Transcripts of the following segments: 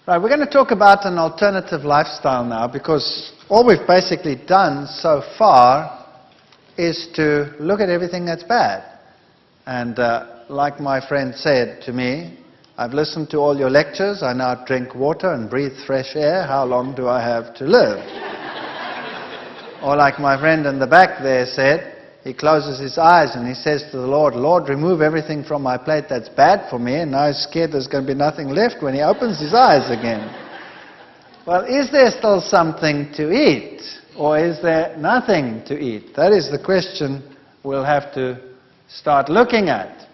Right, we're going to talk about an alternative lifestyle now, because all we've basically done so far is to look at everything that's bad. And like my friend said to me, I've listened to all your lectures, I now drink water and breathe fresh air, how long do I have to live? Or like my friend in the back there said, he closes his eyes and he says to the Lord, Lord, remove everything from my plate that's bad for me, and now he's scared there's going to be nothing left when he opens his eyes again. Well, is there still something to eat, or is there nothing to eat? That is the question we'll have to start looking at.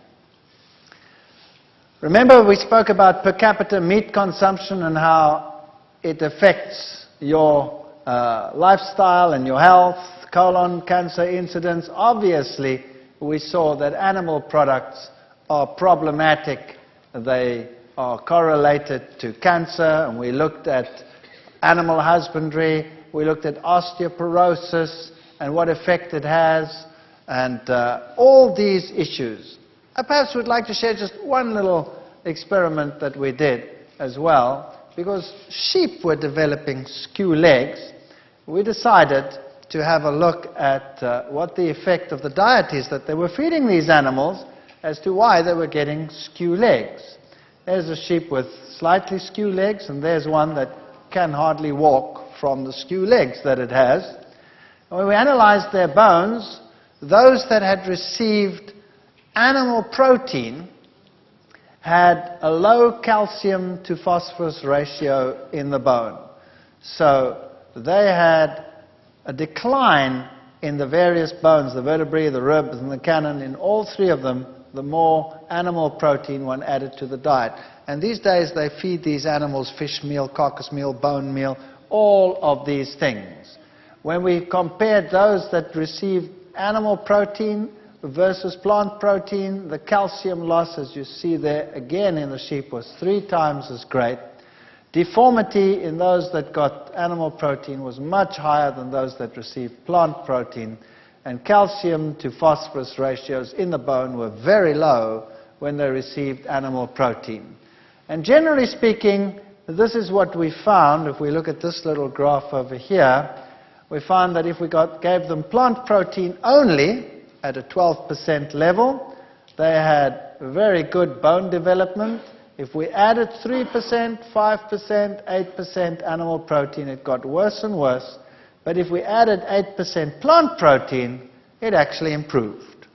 Remember, we spoke about per capita meat consumption and how it affects your lifestyle and your health, colon cancer incidence. Obviously, we saw that animal products are problematic. They are correlated to cancer, and we looked at animal husbandry, we looked at osteoporosis and what effect it has, and all these issues. I perhaps would like to share just one little experiment that we did as well. Because sheep were developing skew legs, we decided to have a look at what the effect of the diet is that they were feeding these animals as to why they were getting skew legs. There's a sheep with slightly skew legs, and there's one that can hardly walk from the skew legs that it has. And when we analyzed their bones, those that had received animal protein had a low calcium to phosphorus ratio in the bone. So they had a decline in the various bones, the vertebrae, the ribs, and the cannon. In all three of them, the more animal protein one added to the diet. And these days they feed these animals fish meal, carcass meal, bone meal, all of these things. When we compared those that received animal protein versus plant protein, the calcium loss, as you see there again in the sheep, was 3 times as great. Deformity in those that got animal protein was much higher than those that received plant protein. And calcium to phosphorus ratios in the bone were very low when they received animal protein. And generally speaking, this is what we found. If we look at this little graph over here, we found that if we gave them plant protein only at a 12% level, they had very good bone development. If we added 3%, 5%, 8% animal protein, it got worse and worse. But if we added 8% plant protein, it actually improved.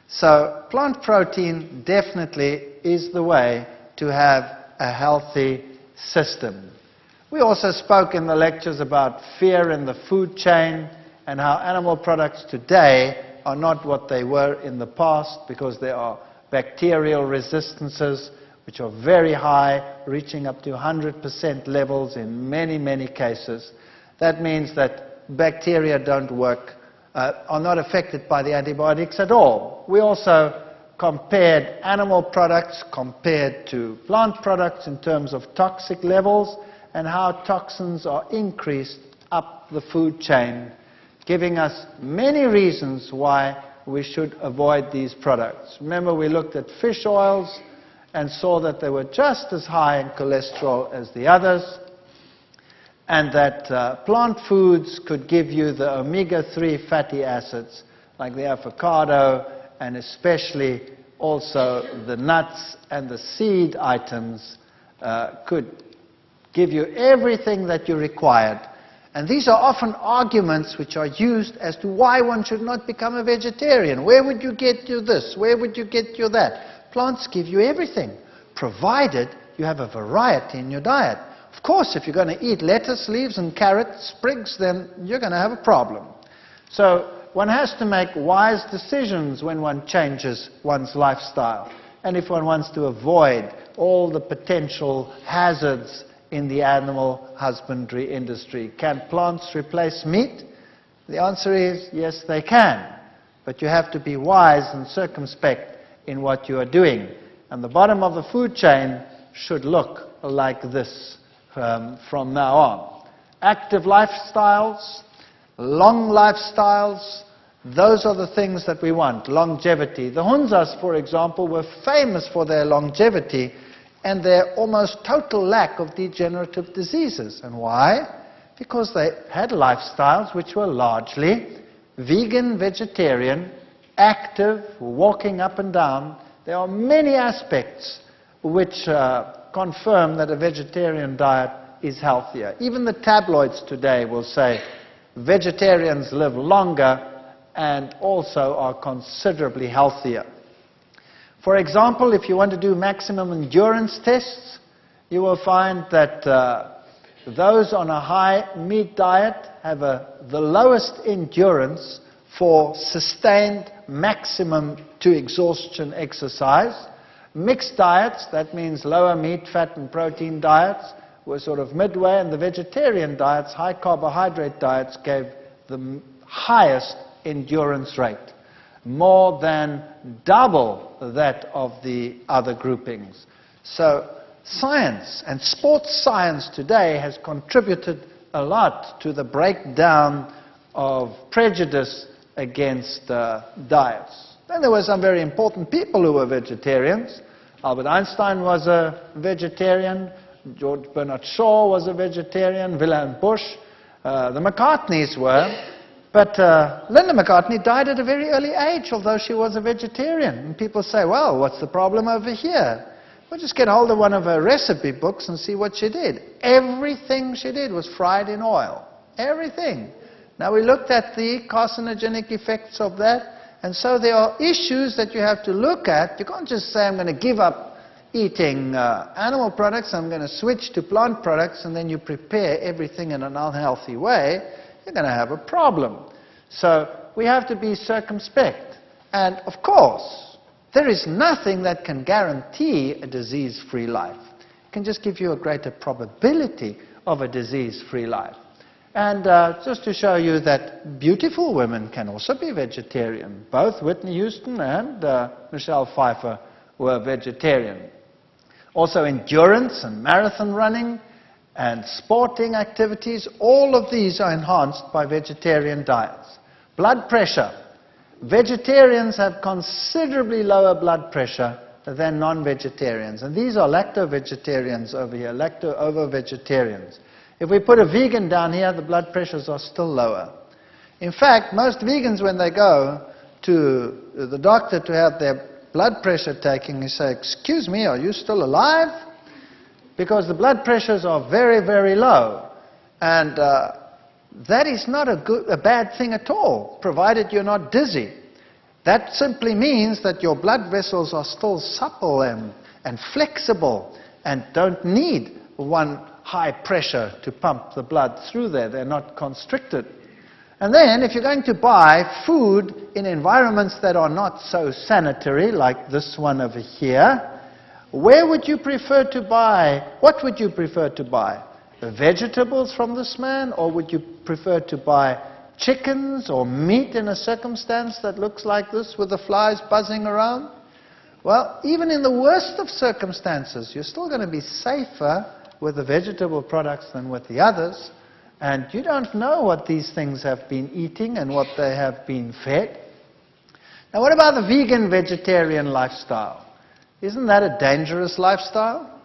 So plant protein definitely is the way to have a healthy system. We also spoke in the lectures about fear in the food chain and how animal products today are not what they were in the past, because there are bacterial resistances which are very high, reaching up to 100% levels in many, many cases. That means that bacteria don't work, are not affected by the antibiotics at all. We also compared animal products compared to plant products in terms of toxic levels and how toxins are increased up the food chain, giving us many reasons why we should avoid these products. Remember, we looked at fish oils and saw that they were just as high in cholesterol as the others, and that plant foods could give you the omega-3 fatty acids, like the avocado, and especially also the nuts and the seed items could give you everything that you required. And these are often arguments which are used as to why one should not become a vegetarian. Where would you get you this? Where would you get you that? Plants give you everything, provided you have a variety in your diet. Of course, if you're going to eat lettuce leaves and carrot sprigs, then you're going to have a problem. So one has to make wise decisions when one changes one's lifestyle. And if one wants to avoid all the potential hazards in the animal husbandry industry. Can plants replace meat? The answer is yes, they can. But you have to be wise and circumspect in what you are doing. And the bottom of the food chain should look like this from now on. Active lifestyles, long lifestyles, those are the things that we want. Longevity. The Hunzas, for example, were famous for their longevity and their almost total lack of degenerative diseases. And why? Because they had lifestyles which were largely vegan, vegetarian, active, walking up and down. There are many aspects which confirm that a vegetarian diet is healthier. Even the tabloids today will say vegetarians live longer and also are considerably healthier. For example, if you want to do maximum endurance tests, you will find that those on a high meat diet have the lowest endurance for sustained maximum to exhaustion exercise. Mixed diets, that means lower meat, fat and protein diets, were sort of midway, and the vegetarian diets, high carbohydrate diets, gave the highest endurance rate, more than double that of the other groupings. So science, and sports science today, has contributed a lot to the breakdown of prejudice against diets. Then there were some very important people who were vegetarians. Albert Einstein was a vegetarian. George Bernard Shaw was a vegetarian. Wilhelm Busch. The McCartneys were. But Linda McCartney died at a very early age, although she was a vegetarian. And people say, well, what's the problem over here? Well, just get hold of one of her recipe books and see what she did. Everything she did was fried in oil. Everything. Now, we looked at the carcinogenic effects of that. And so there are issues that you have to look at. You can't just say, I'm going to give up eating animal products, I'm going to switch to plant products, and then you prepare everything in an unhealthy way. You're going to have a problem. So we have to be circumspect. And of course, there is nothing that can guarantee a disease-free life. It can just give you a greater probability of a disease-free life. And just to show you that beautiful women can also be vegetarian. Both Whitney Houston and Michelle Pfeiffer were vegetarian. Also endurance and marathon running and sporting activities, all of these are enhanced by vegetarian diets. Blood pressure. Vegetarians have considerably lower blood pressure than non-vegetarians. And these are lacto-vegetarians over here, lacto-ovo-vegetarians. If we put a vegan down here, the blood pressures are still lower. In fact, most vegans, when they go to the doctor to have their blood pressure taken, they say, excuse me, are you still alive? Because the blood pressures are very, very low. And that is not a bad thing at all, provided you're not dizzy. That simply means that your blood vessels are still supple and flexible and don't need one high pressure to pump the blood through there. They're not constricted. And then, if you're going to buy food in environments that are not so sanitary, like this one over here, where would you prefer to buy? What would you prefer to buy? The vegetables from this man, or would you prefer to buy chickens or meat in a circumstance that looks like this with the flies buzzing around? Well, even in the worst of circumstances, you're still going to be safer with the vegetable products than with the others. And you don't know what these things have been eating and what they have been fed. Now, what about the vegan-vegetarian lifestyle? Isn't that a dangerous lifestyle?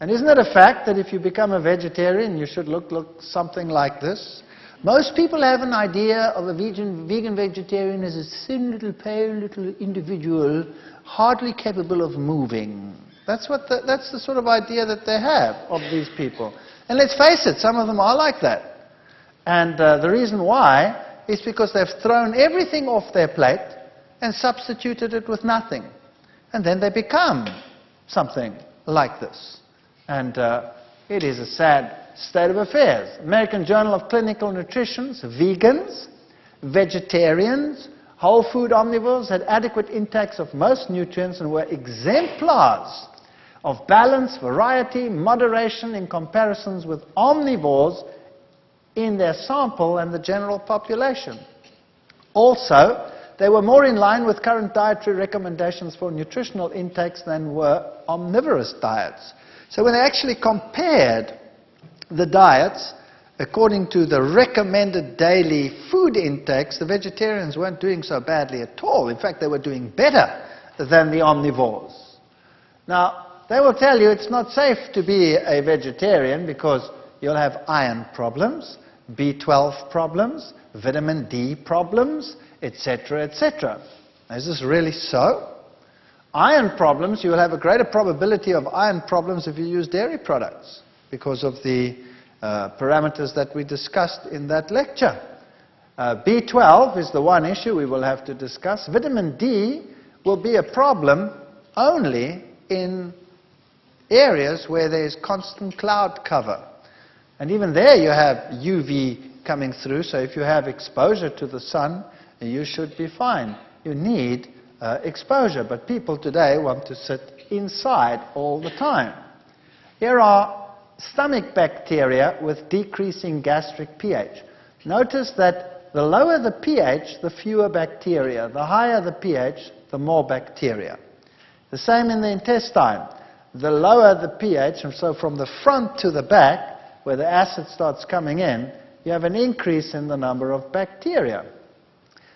And isn't it a fact that if you become a vegetarian, you should look something like this? Most people have an idea of a vegan-vegetarian as a thin, little, pale, little individual, hardly capable of moving. That's the sort of idea that they have of these people. And let's face it, some of them are like that. And the reason why is because they've thrown everything off their plate and substituted it with nothing. And then they become something like this. And it is a sad state of affairs. American Journal of Clinical Nutrition, vegans, vegetarians, whole food omnivores had adequate intakes of most nutrients and were exemplars of balance, variety, moderation in comparisons with omnivores in their sample and the general population. Also, they were more in line with current dietary recommendations for nutritional intakes than were omnivorous diets. So when they actually compared the diets according to the recommended daily food intakes, the vegetarians weren't doing so badly at all. In fact, they were doing better than the omnivores. Now, they will tell you it's not safe to be a vegetarian because you'll have iron problems, B12 problems, vitamin D problems, etc., etc. Is this really so? Iron problems, you will have a greater probability of iron problems if you use dairy products because of the parameters that we discussed in that lecture. B12 is the one issue we will have to discuss. Vitamin D will be a problem only in areas where there is constant cloud cover. And even there you have UV coming through, so if you have exposure to the sun, you should be fine. You need exposure, but people today want to sit inside all the time. Here are stomach bacteria with decreasing gastric pH. Notice that the lower the pH, the fewer bacteria. The higher the pH, the more bacteria. The same in the intestine. The lower the pH, and so from the front to the back, where the acid starts coming in, you have an increase in the number of bacteria.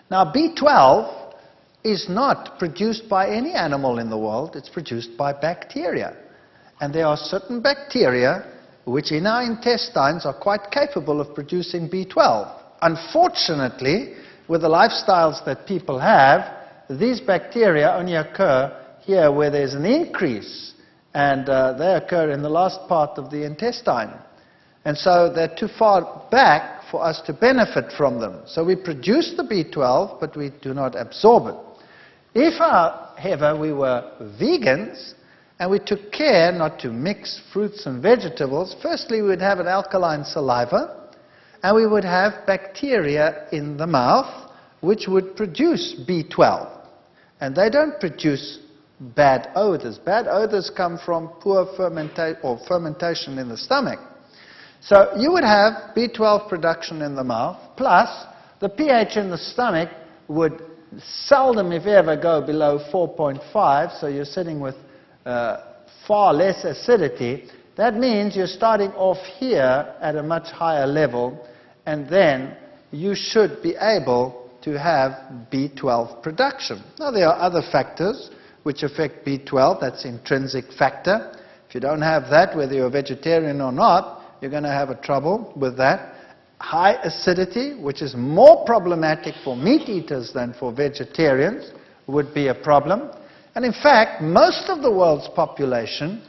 Now, B12 is not produced by any animal in the world, it's produced by bacteria. And there are certain bacteria which in our intestines are quite capable of producing B12. Unfortunately, with the lifestyles that people have, these bacteria only occur here where there's an increase, and they occur in the last part of the intestine. And so they're too far back for us to benefit from them. So we produce the B12, but we do not absorb it. If, however, we were vegans and we took care not to mix fruits and vegetables, firstly we would have an alkaline saliva and we would have bacteria in the mouth which would produce B12. And they don't produce bad odors. Bad odors come from poor fermentation in the stomach. So you would have B12 production in the mouth, plus the pH in the stomach would seldom, if ever, go below 4.5, so you're sitting with far less acidity. That means you're starting off here at a much higher level, and then you should be able to have B12 production. Now, there are other factors which affect B12, that's intrinsic factor. If you don't have that, whether you're a vegetarian or not, you're going to have a trouble with that. High acidity, which is more problematic for meat eaters than for vegetarians, would be a problem. And in fact, most of the world's population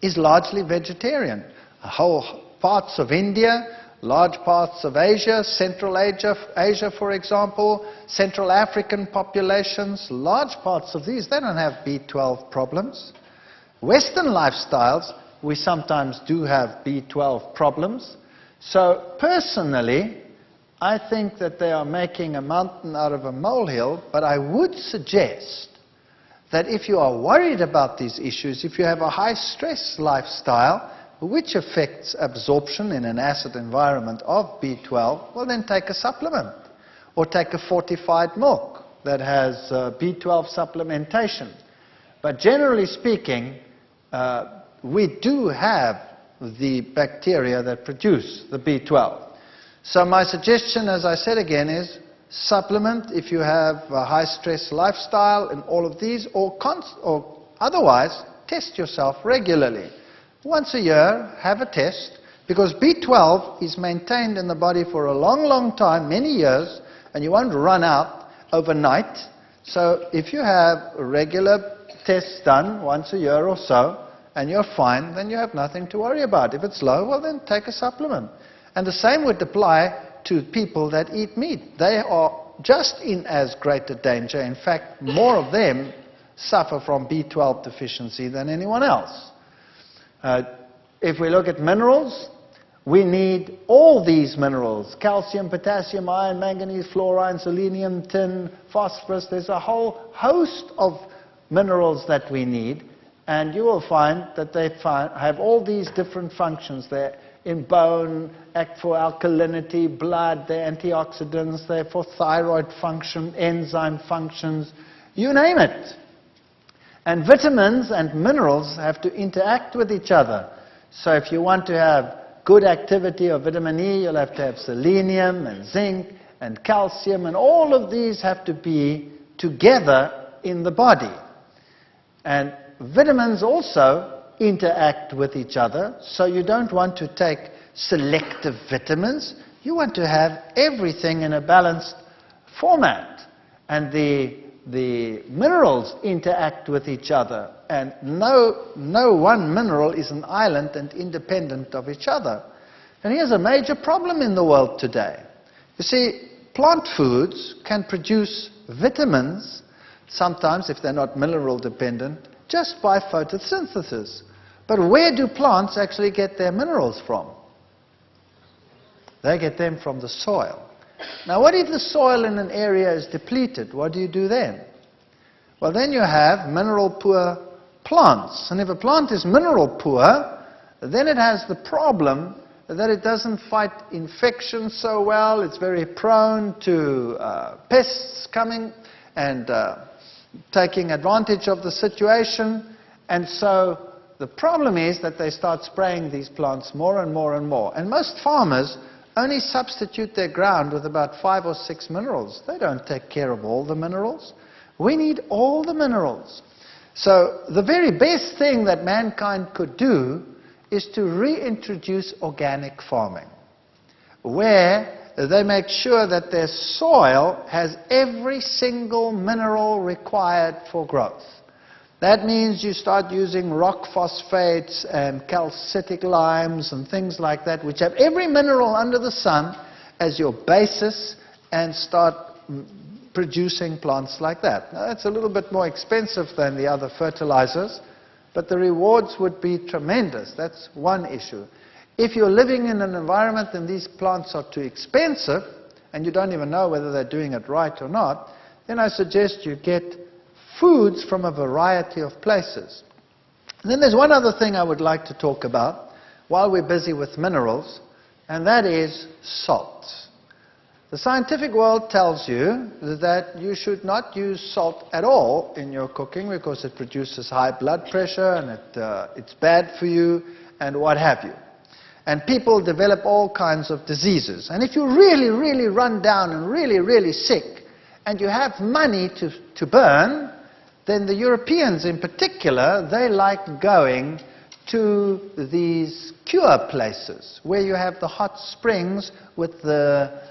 is largely vegetarian. Whole parts of India, large parts of Asia, Central Asia, for example, Central African populations, large parts of these, they don't have B12 problems. Western lifestyles, we sometimes do have B12 problems. So personally, I think that they are making a mountain out of a molehill, but I would suggest that if you are worried about these issues, if you have a high-stress lifestyle, which affects absorption in an acid environment of B12, well then take a supplement, or take a fortified milk that has B12 supplementation. But generally speaking, we do have the bacteria that produce the B12. So my suggestion, as I said again, is supplement if you have a high-stress lifestyle and all of these, or otherwise test yourself regularly. Once a year, have a test, because B12 is maintained in the body for a long, long time, many years, and you won't run out overnight. So if you have regular tests done once a year or so, and you're fine, then you have nothing to worry about. If it's low, well then take a supplement. And the same would apply to people that eat meat. They are just in as great a danger. In fact, more of them suffer from B12 deficiency than anyone else. If we look at minerals, we need all these minerals: calcium, potassium, iron, manganese, fluorine, selenium, tin, phosphorus. There's a whole host of minerals that we need. And you will find that they have all these different functions. They're in bone, act for alkalinity, blood, they're antioxidants, they're for thyroid function, enzyme functions, you name it. And vitamins and minerals have to interact with each other. So if you want to have good activity of vitamin E, you'll have to have selenium and zinc and calcium, and all of these have to be together in the body. And vitamins also interact with each other, so you don't want to take selective vitamins. You want to have everything in a balanced format. And the minerals interact with each other, and no one mineral is an island and independent of each other. And here's a major problem in the world today. You see, plant foods can produce vitamins, sometimes if they're not mineral dependent, just by photosynthesis. But where do plants actually get their minerals from? They get them from the soil. Now, what if the soil in an area is depleted? What do you do then? Well, then you have mineral-poor plants. And if a plant is mineral-poor, then it has the problem that it doesn't fight infection so well. It's very prone to pests coming and taking advantage of the situation. And so the problem is that they start spraying these plants more and more and more. And most farmers only substitute their ground with about 5 or 6 minerals. They don't take care of all the minerals. We need all the minerals. So the very best thing that mankind could do is to reintroduce organic farming, where they make sure that their soil has every single mineral required for growth. That means you start using rock phosphates and calcitic limes and things like that, which have every mineral under the sun as your basis, and start producing plants like that. Now, that's a little bit more expensive than the other fertilizers, but the rewards would be tremendous. That's one issue. If you're living in an environment and these plants are too expensive, and you don't even know whether they're doing it right or not, then I suggest you get foods from a variety of places. And then there's one other thing I would like to talk about while we're busy with minerals, and that is salt. The scientific world tells you that you should not use salt at all in your cooking because it produces high blood pressure and it's bad for you and what have you. And people develop all kinds of diseases. And if you're really, really run down and really, really sick and you have money to burn, then the Europeans in particular, they like going to these cure places where you have the hot springs with the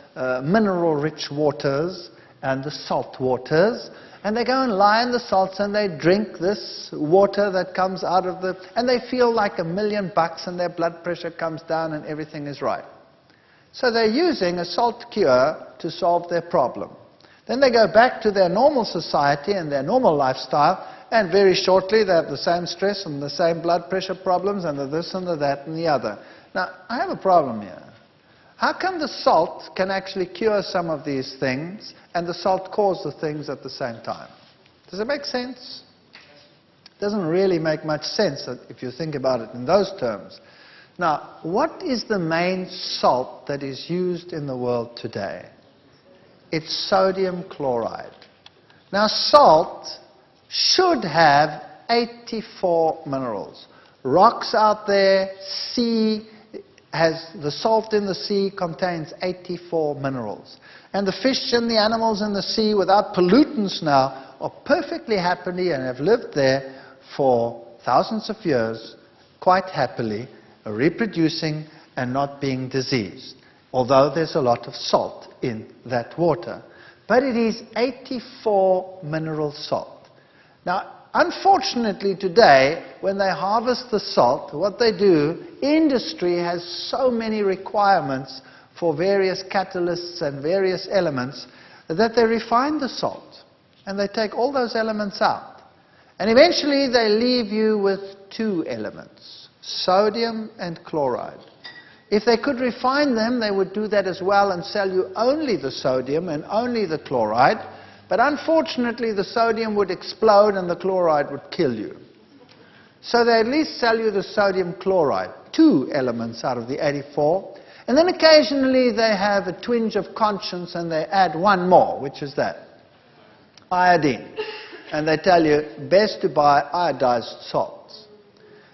mineral-rich waters and the salt waters, and they go and lie in the salts and they drink this water that comes out of the, and they feel like $1 million and their blood pressure comes down and everything is right. So they're using a salt cure to solve their problem. Then they go back to their normal society and their normal lifestyle, and very shortly they have the same stress and the same blood pressure problems and the this and the that and the other. Now, I have a problem here. How come the salt can actually cure some of these things and the salt cause the things at the same time? Does it make sense? It doesn't really make much sense if you think about it in those terms. Now, what is the main salt that is used in the world today? It's sodium chloride. Now, salt should have 84 minerals. Rocks out there, sea, the salt in the sea contains 84 minerals. And the fish and the animals in the sea, without pollutants now, are perfectly happy and have lived there for thousands of years, quite happily, reproducing and not being diseased, although there's a lot of salt in that water. But it is 84 mineral salt. Now, unfortunately today, when they harvest the salt, what they do, industry has so many requirements for various catalysts and various elements that they refine the salt. And they take all those elements out. And eventually they leave you with 2 elements, sodium and chloride. If they could refine them, they would do that as well and sell you only the sodium and only the chloride. But unfortunately, the sodium would explode and the chloride would kill you. So they at least sell you the sodium chloride, 2 elements out of the 84. And then occasionally they have a twinge of conscience and they add 1 more, which is that, iodine. And they tell you, best to buy iodized salts.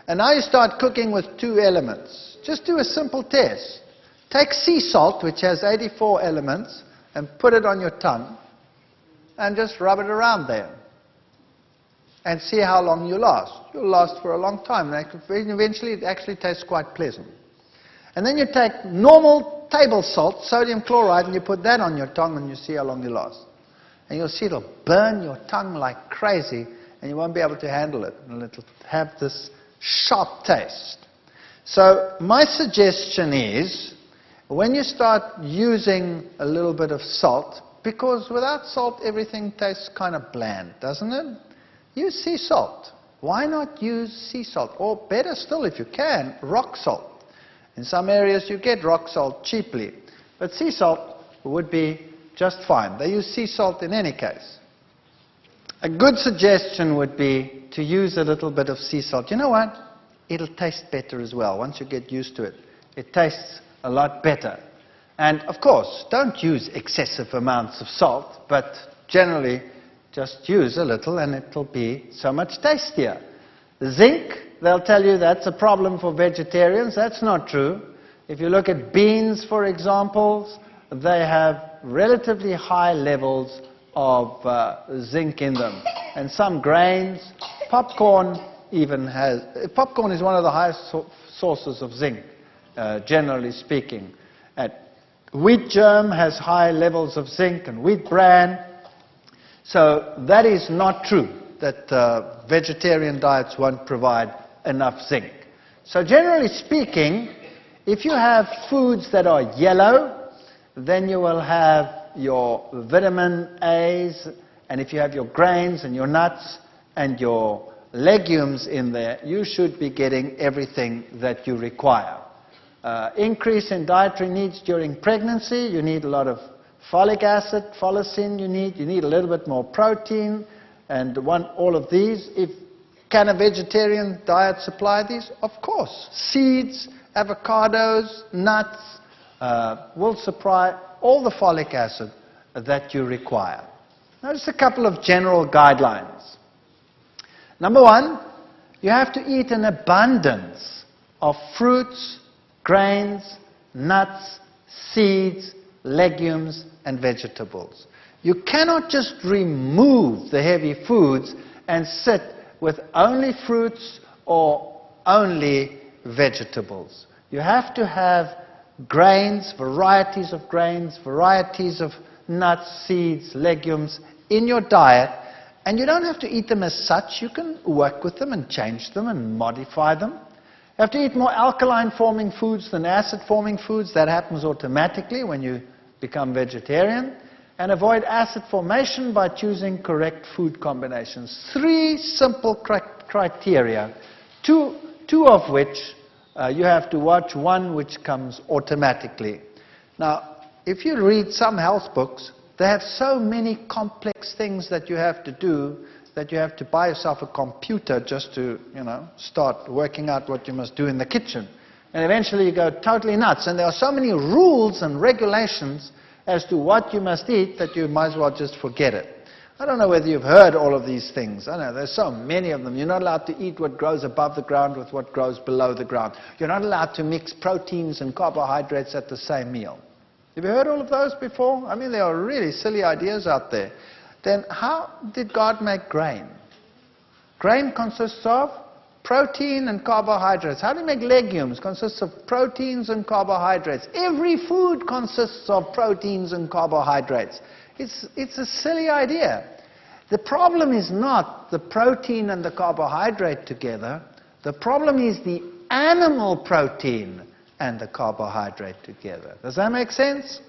And now you start cooking with 2 elements. Just do a simple test. Take sea salt, which has 84 elements, and put it on your tongue, and just rub it around there. and see how long you last. You'll last for a long time. Eventually it actually tastes quite pleasant. And then you take normal table salt, sodium chloride, and you put that on your tongue and you see how long you last. And you'll see it'll burn your tongue like crazy and you won't be able to handle it. And it'll have this sharp taste. So my suggestion is, when you start using a little bit of salt, because without salt everything tastes kind of bland, doesn't it? Use sea salt. Why not use sea salt? Or better still, if you can, rock salt. In some areas you get rock salt cheaply, but sea salt would be just fine. They use sea salt in any case. A good suggestion would be to use a little bit of sea salt. You know what? It'll taste better as well. Once you get used to it, it tastes a lot better. And of course, don't use excessive amounts of salt, but generally just use a little and it'll be so much tastier. Zinc, they'll tell you that's a problem for vegetarians. That's not true. If you look at beans, for example, they have relatively high levels of zinc in them. And some grains, popcorn even has, popcorn is one of the highest sources of zinc, generally speaking. And wheat germ has high levels of zinc, and wheat bran. So that is not true, that vegetarian diets won't provide enough zinc. So generally speaking, if you have foods that are yellow, then you will have your vitamin A's, and if you have your grains and your nuts and your legumes in there, you should be getting everything that you require. Increase in dietary needs during pregnancy, you need a lot of folic acid, folacin you need a little bit more protein, and all of these. Can a vegetarian diet supply these? Of course. Seeds, avocados, nuts will supply all the folic acid that you require. Now just a couple of general guidelines. Number one, you have to eat an abundance of fruits, grains, nuts, seeds, legumes, and vegetables. You cannot just remove the heavy foods and sit with only fruits or only vegetables. You have to have grains, varieties of nuts, seeds, legumes in your diet, and you don't have to eat them as such. You can work with them and change them and modify them. You have to eat more alkaline-forming foods than acid-forming foods. That happens automatically when you become vegetarian. And avoid acid formation by choosing correct food combinations. 3 simple criteria, two of which you have to watch, one which comes automatically. Now, if you read some health books, they have so many complex things that you have to do that you have to buy yourself a computer just to, start working out what you must do in the kitchen. And eventually you go totally nuts. And there are so many rules and regulations as to what you must eat that you might as well just forget it. I don't know whether you've heard all of these things. I know there's so many of them. You're not allowed to eat what grows above the ground with what grows below the ground. You're not allowed to mix proteins and carbohydrates at the same meal. Have you heard all of those before? I mean, there are really silly ideas out there. Then how did God make grain? Grain consists of protein and carbohydrates. How do you make legumes? Consists of proteins and carbohydrates. Every food consists of proteins and carbohydrates. It's a silly idea. The problem is not the protein and the carbohydrate together. The problem is the animal protein and the carbohydrate together. Does that make sense?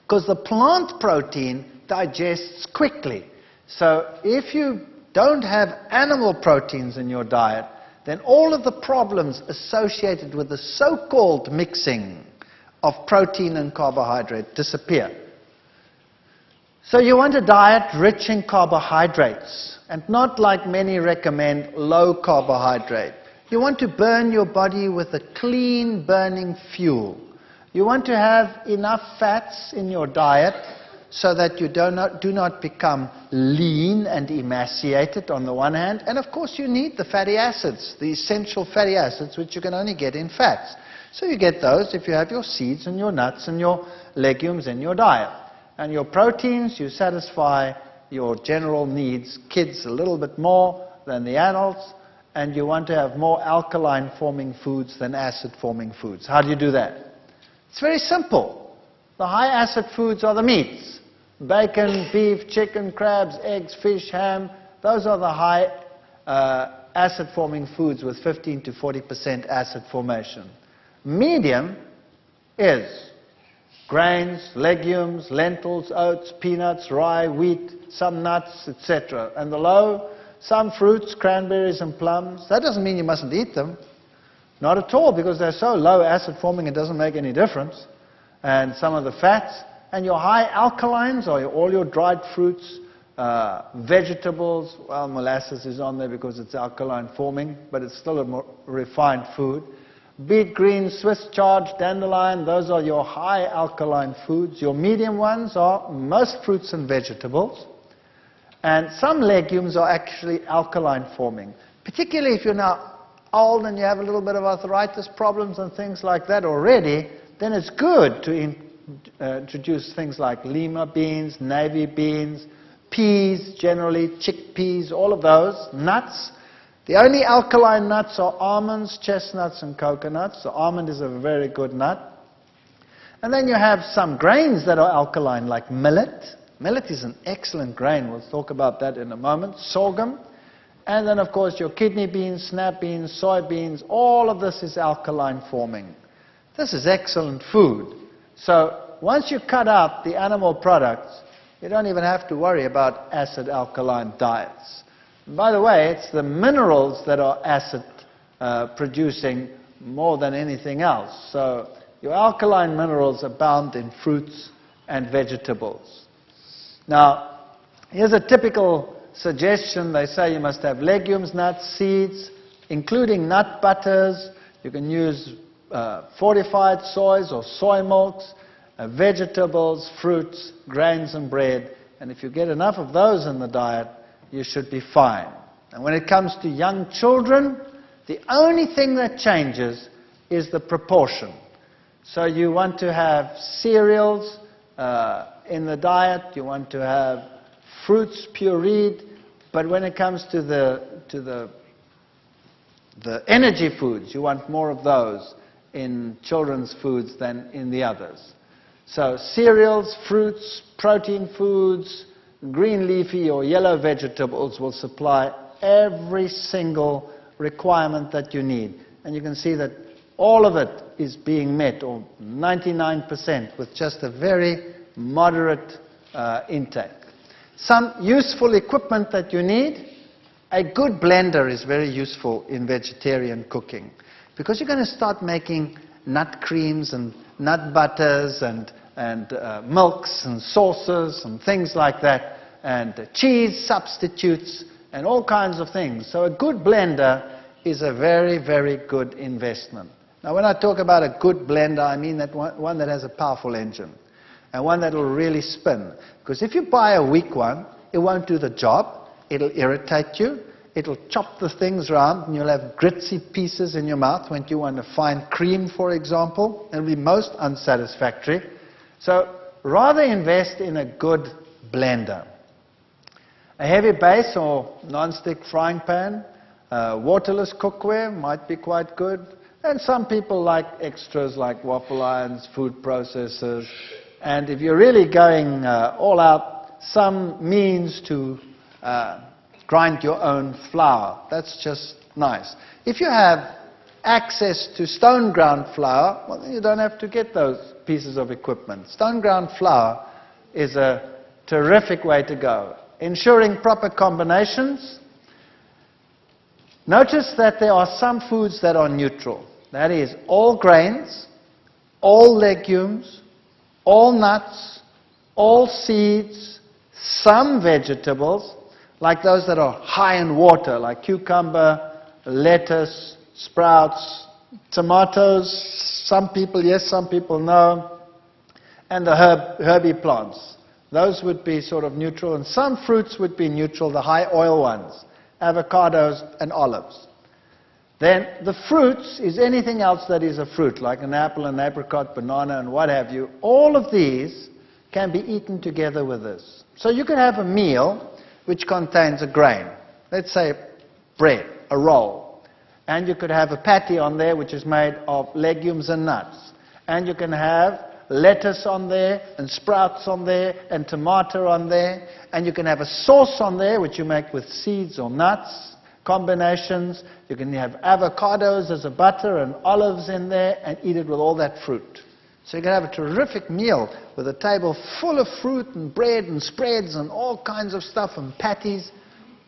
Because the plant protein digests quickly. So if you don't have animal proteins in your diet, then all of the problems associated with the so-called mixing of protein and carbohydrate disappear. So you want a diet rich in carbohydrates, and not like many recommend, low carbohydrate. You want to burn your body with a clean burning fuel. You want to have enough fats in your diet so that you do not become lean and emaciated on the one hand. And of course you need the fatty acids, the essential fatty acids, which you can only get in fats. So you get those if you have your seeds and your nuts and your legumes in your diet. And your proteins, you satisfy your general needs, kids a little bit more than the adults, and you want to have more alkaline-forming foods than acid-forming foods. How do you do that? It's very simple. The high-acid foods are the meats. Bacon, beef, chicken, crabs, eggs, fish, ham. Those are the high acid-forming foods with 15 to 40% acid formation. Medium is grains, legumes, lentils, oats, peanuts, rye, wheat, some nuts, etc. And the low, some fruits, cranberries and plums. That doesn't mean you mustn't eat them. Not at all, because they're so low acid forming it doesn't make any difference. And some of the fats. And your high alkalines are all your dried fruits, vegetables. Well, molasses is on there because it's alkaline forming, but it's still a more refined food. Beet greens, Swiss chard, dandelion, those are your high alkaline foods. Your medium ones are most fruits and vegetables. And some legumes are actually alkaline forming. Particularly if you're now old and you have a little bit of arthritis problems and things like that already, then it's good to introduce things like lima beans, navy beans, peas generally, chickpeas, all of those, nuts. The only alkaline nuts are almonds, chestnuts, and coconuts. The almond is a very good nut. And then you have some grains that are alkaline, like millet. Millet is an excellent grain. We'll talk about that in a moment. Sorghum. And then, of course, your kidney beans, snap beans, soybeans. All of this is alkaline forming. This is excellent food. So once you cut out the animal products, you don't even have to worry about acid-alkaline diets. By the way, it's the minerals that are acid producing more than anything else. So your alkaline minerals abound in fruits and vegetables. Now, here's a typical suggestion. They say you must have legumes, nuts, seeds, including nut butters. You can use fortified soys or soy milks, vegetables, fruits, grains, and bread. And if you get enough of those in the diet, you should be fine. And when it comes to young children, the only thing that changes is the proportion. So you want to have cereals in the diet, you want to have fruits pureed, but when it comes to the energy foods, you want more of those in children's foods than in the others. So cereals, fruits, protein foods, green leafy or yellow vegetables will supply every single requirement that you need. And you can see that all of it is being met, or 99%, with just a very moderate intake. Some useful equipment that you need. A good blender is very useful in vegetarian cooking, because you're going to start making nut creams and nut butters and milks and sauces and things like that, and cheese substitutes and all kinds of things. So a good blender is a very, very good investment. Now, when I talk about a good blender, I mean that one that has a powerful engine and one that will really spin. Because if you buy a weak one, it won't do the job. It'll irritate you. It'll chop the things around, and you'll have gritty pieces in your mouth when you want to find cream, for example. It'll be most unsatisfactory. So rather invest in a good blender. A heavy base or non-stick frying pan, waterless cookware might be quite good. And some people like extras like waffle irons, food processors. And if you're really going all out, some means to grind your own flour. That's just nice. If you have access to stone ground flour, well, then you don't have to get those pieces of equipment. Stone ground flour is a terrific way to go. Ensuring proper combinations. Notice that there are some foods that are neutral. That is, all grains, all legumes, all nuts, all seeds, some vegetables, like those that are high in water, like cucumber, lettuce, sprouts, tomatoes, some people yes, some people no, and the herby plants. Those would be sort of neutral, and some fruits would be neutral, the high oil ones, avocados and olives. Then the fruits is anything else that is a fruit, like an apple, an apricot, banana, and what have you. All of these can be eaten together with this. So you can have a meal which contains a grain. Let's say bread, a roll. And you could have a patty on there which is made of legumes and nuts. And you can have lettuce on there, and sprouts on there, and tomato on there. And you can have a sauce on there which you make with seeds or nuts, combinations. You can have avocados as a butter and olives in there and eat it with all that fruit. So you can have a terrific meal with a table full of fruit and bread and spreads and all kinds of stuff and patties,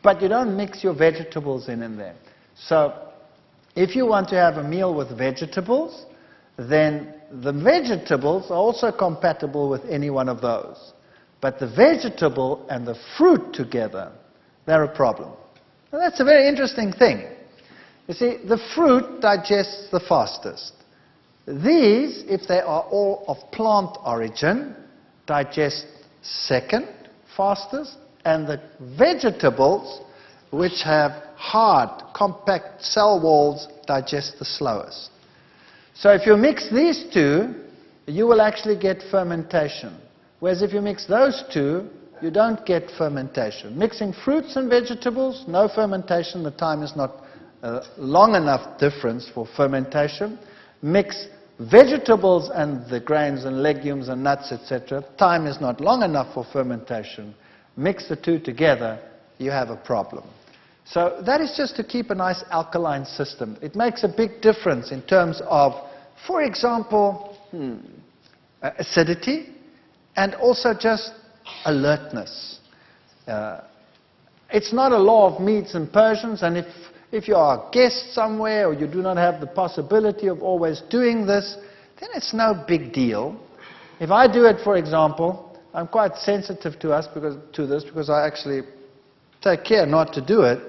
but you don't mix your vegetables in there. So if you want to have a meal with vegetables, then the vegetables are also compatible with any one of those. But the vegetable and the fruit together, they're a problem. Now that's a very interesting thing. You see, the fruit digests the fastest. These, if they are all of plant origin, digest second fastest, and the vegetables, which have hard, compact cell walls, digest the slowest. So if you mix these two, you will actually get fermentation. Whereas if you mix those two, you don't get fermentation. Mixing fruits and vegetables, no fermentation. The time is not long enough difference for fermentation. Mix vegetables and the grains and legumes and nuts, etc. Time is not long enough for fermentation. Mix the two together, you have a problem. So that is just to keep a nice alkaline system. It makes a big difference in terms of, for example, acidity and also just alertness. It's not a law of meats and Persians, and if you are a guest somewhere or you do not have the possibility of always doing this, then it's no big deal. If I do it, for example, I'm quite sensitive to this because I actually take care not to do it.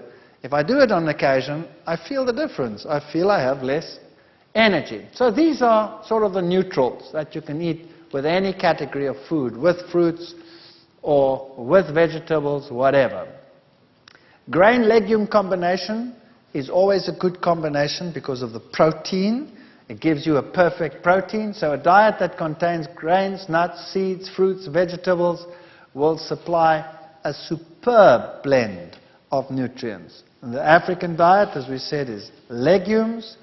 If I do it on occasion, I feel the difference. I feel I have less energy. So these are sort of the neutrals that you can eat with any category of food, with fruits or with vegetables, whatever. Grain-legume combination is always a good combination because of the protein. It gives you a perfect protein. So a diet that contains grains, nuts, seeds, fruits, vegetables will supply a superb blend of nutrients. And the African diet, as we said, is legumes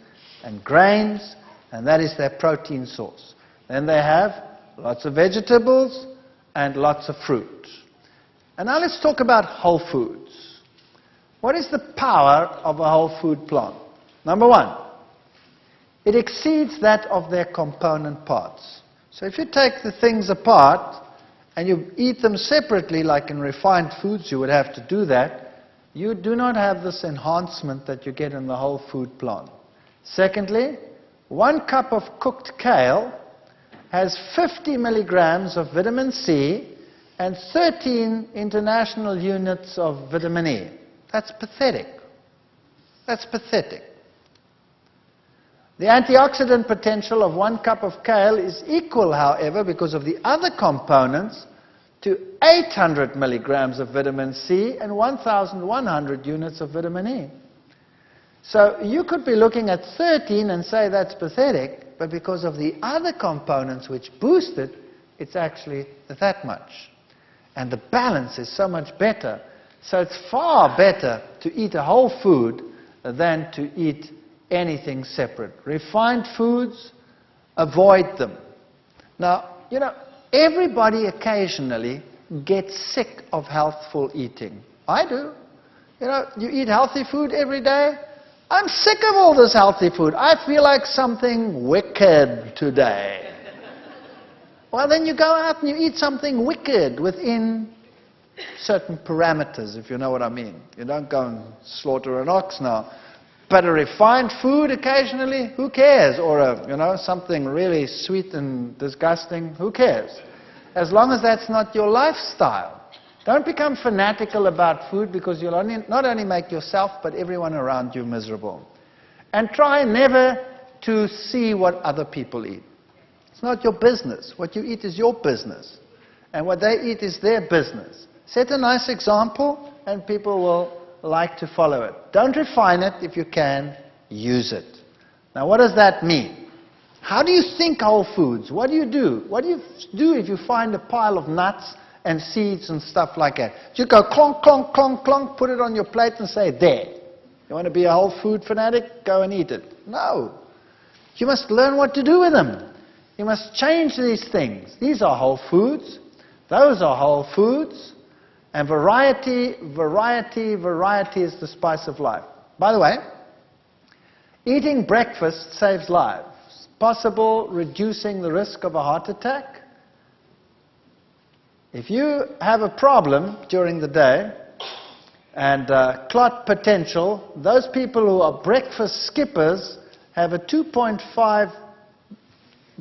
and grains, and that is their protein source. Then they have lots of vegetables and lots of fruit. And now let's talk about whole foods. What is the power of a whole food plant? Number one, it exceeds that of their component parts. So if you take the things apart and you eat them separately, like in refined foods you would have to do that, you do not have this enhancement that you get in the whole food plant. Secondly, 1 cup of cooked kale has 50 milligrams of vitamin C and 13 international units of vitamin E. That's pathetic. That's pathetic. The antioxidant potential of 1 cup of kale is equal, however, because of the other components, to 800 milligrams of vitamin C and 1,100 units of vitamin E. So you could be looking at 13 and say that's pathetic, but because of the other components which boost it, it's actually that much. And the balance is so much better. So it's far better to eat a whole food than to eat anything separate. Refined foods, avoid them. Now, you know, everybody occasionally gets sick of healthful eating. I do. You know, you eat healthy food every day. I'm sick of all this healthy food. I feel like something wicked today. Well, then you go out and you eat something wicked within certain parameters, if you know what I mean. You don't go and slaughter an ox now. But a refined food occasionally, who cares? Or something really sweet and disgusting, who cares? As long as that's not your lifestyle. Don't become fanatical about food because you'll not only make yourself but everyone around you miserable. And try never to see what other people eat. It's not your business. What you eat is your business. And what they eat is their business. Set a nice example and people will like to follow it. Don't refine it. If you can, use it. Now what does that mean? How do you think whole foods? What do you do? What do you do if you find a pile of nuts and seeds and stuff like that? You go clonk, clonk, clonk, clonk, put it on your plate and say, there. You want to be a whole food fanatic? Go and eat it. No. You must learn what to do with them. You must change these things. These are whole foods. Those are whole foods. And variety, variety, variety is the spice of life. By the way, eating breakfast saves lives. Possible reducing the risk of a heart attack. If you have a problem during the day and clot potential, those people who are breakfast skippers have a 2.5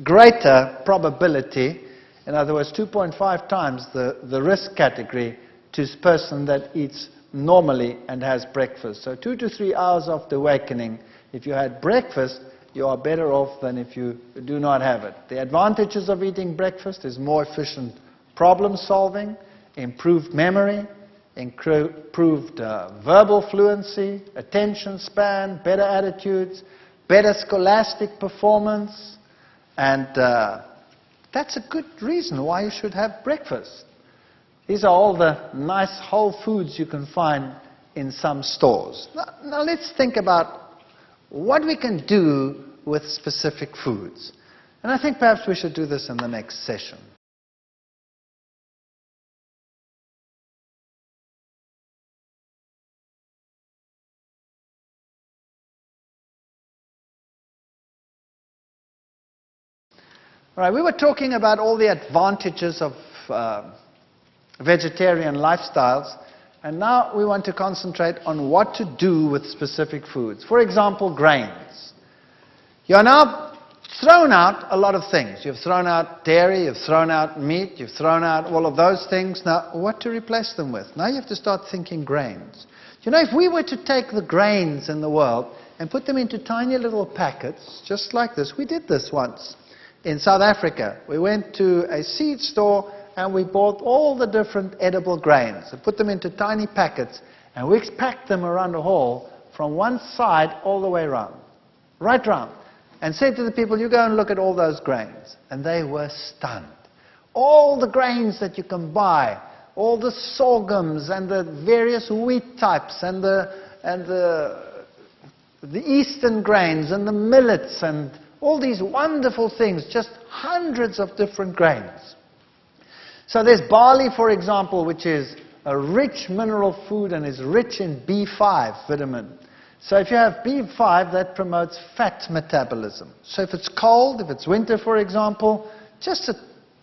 greater probability, in other words 2.5 times the risk category to a person that eats normally and has breakfast. So 2 to 3 hours after awakening, if you had breakfast, you are better off than if you do not have it. The advantages of eating breakfast is more efficient problem solving, improved memory, improved verbal fluency, attention span, better attitudes, better scholastic performance, and that's a good reason why you should have breakfast. These are all the nice whole foods you can find in some stores. Now let's think about what we can do with specific foods. And I think perhaps we should do this in the next session. All right, we were talking about all the advantages of vegetarian lifestyles, and now we want to concentrate on what to do with specific foods. For example, grains. You're now thrown out a lot of things. You've thrown out dairy, you've thrown out meat, you've thrown out all of those things. Now, what to replace them with? Now you have to start thinking grains. You know, if we were to take the grains in the world and put them into tiny little packets, just like this, we did this once in South Africa. We went to a seed store and we bought all the different edible grains and put them into tiny packets, and we packed them around the hall from one side all the way around, right round, and said to the people, you go and look at all those grains. And they were stunned. All the grains that you can buy, all the sorghums and the various wheat types and the eastern grains and the millets and all these wonderful things, just hundreds of different grains. So there's barley, for example, which is a rich mineral food and is rich in B5 vitamin. So if you have B5, that promotes fat metabolism. So if it's cold, if it's winter, for example, just a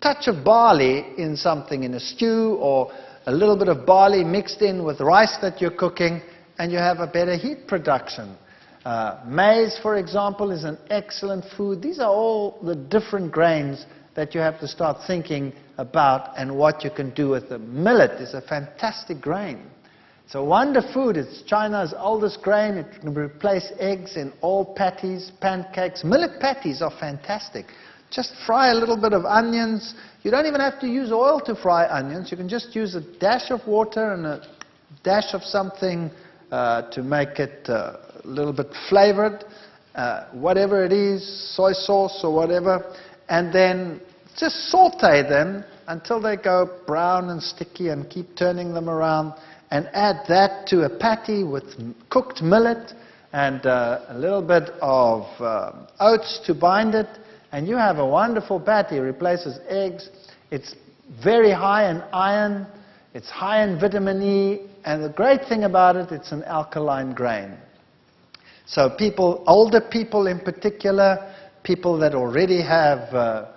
touch of barley in something, in a stew, or a little bit of barley mixed in with rice that you're cooking, and you have a better heat production. Maize, for example, is an excellent food. These are all the different grains that you have to start thinking about and what you can do with them. Millet is a fantastic grain. It's a wonder food. It's China's oldest grain. It can replace eggs in all patties, pancakes. Millet patties are fantastic. Just fry a little bit of onions. You don't even have to use oil to fry onions. You can just use a dash of water and a dash of something to make it a little bit flavored. Whatever it is, soy sauce or whatever. And then just saute them until they go brown and sticky, and keep turning them around, and add that to a patty with cooked millet and a little bit of oats to bind it, and you have a wonderful patty. It replaces eggs. It's very high in iron. It's high in vitamin E, and the great thing about it, it's an alkaline grain. So people, older people in particular, people that already have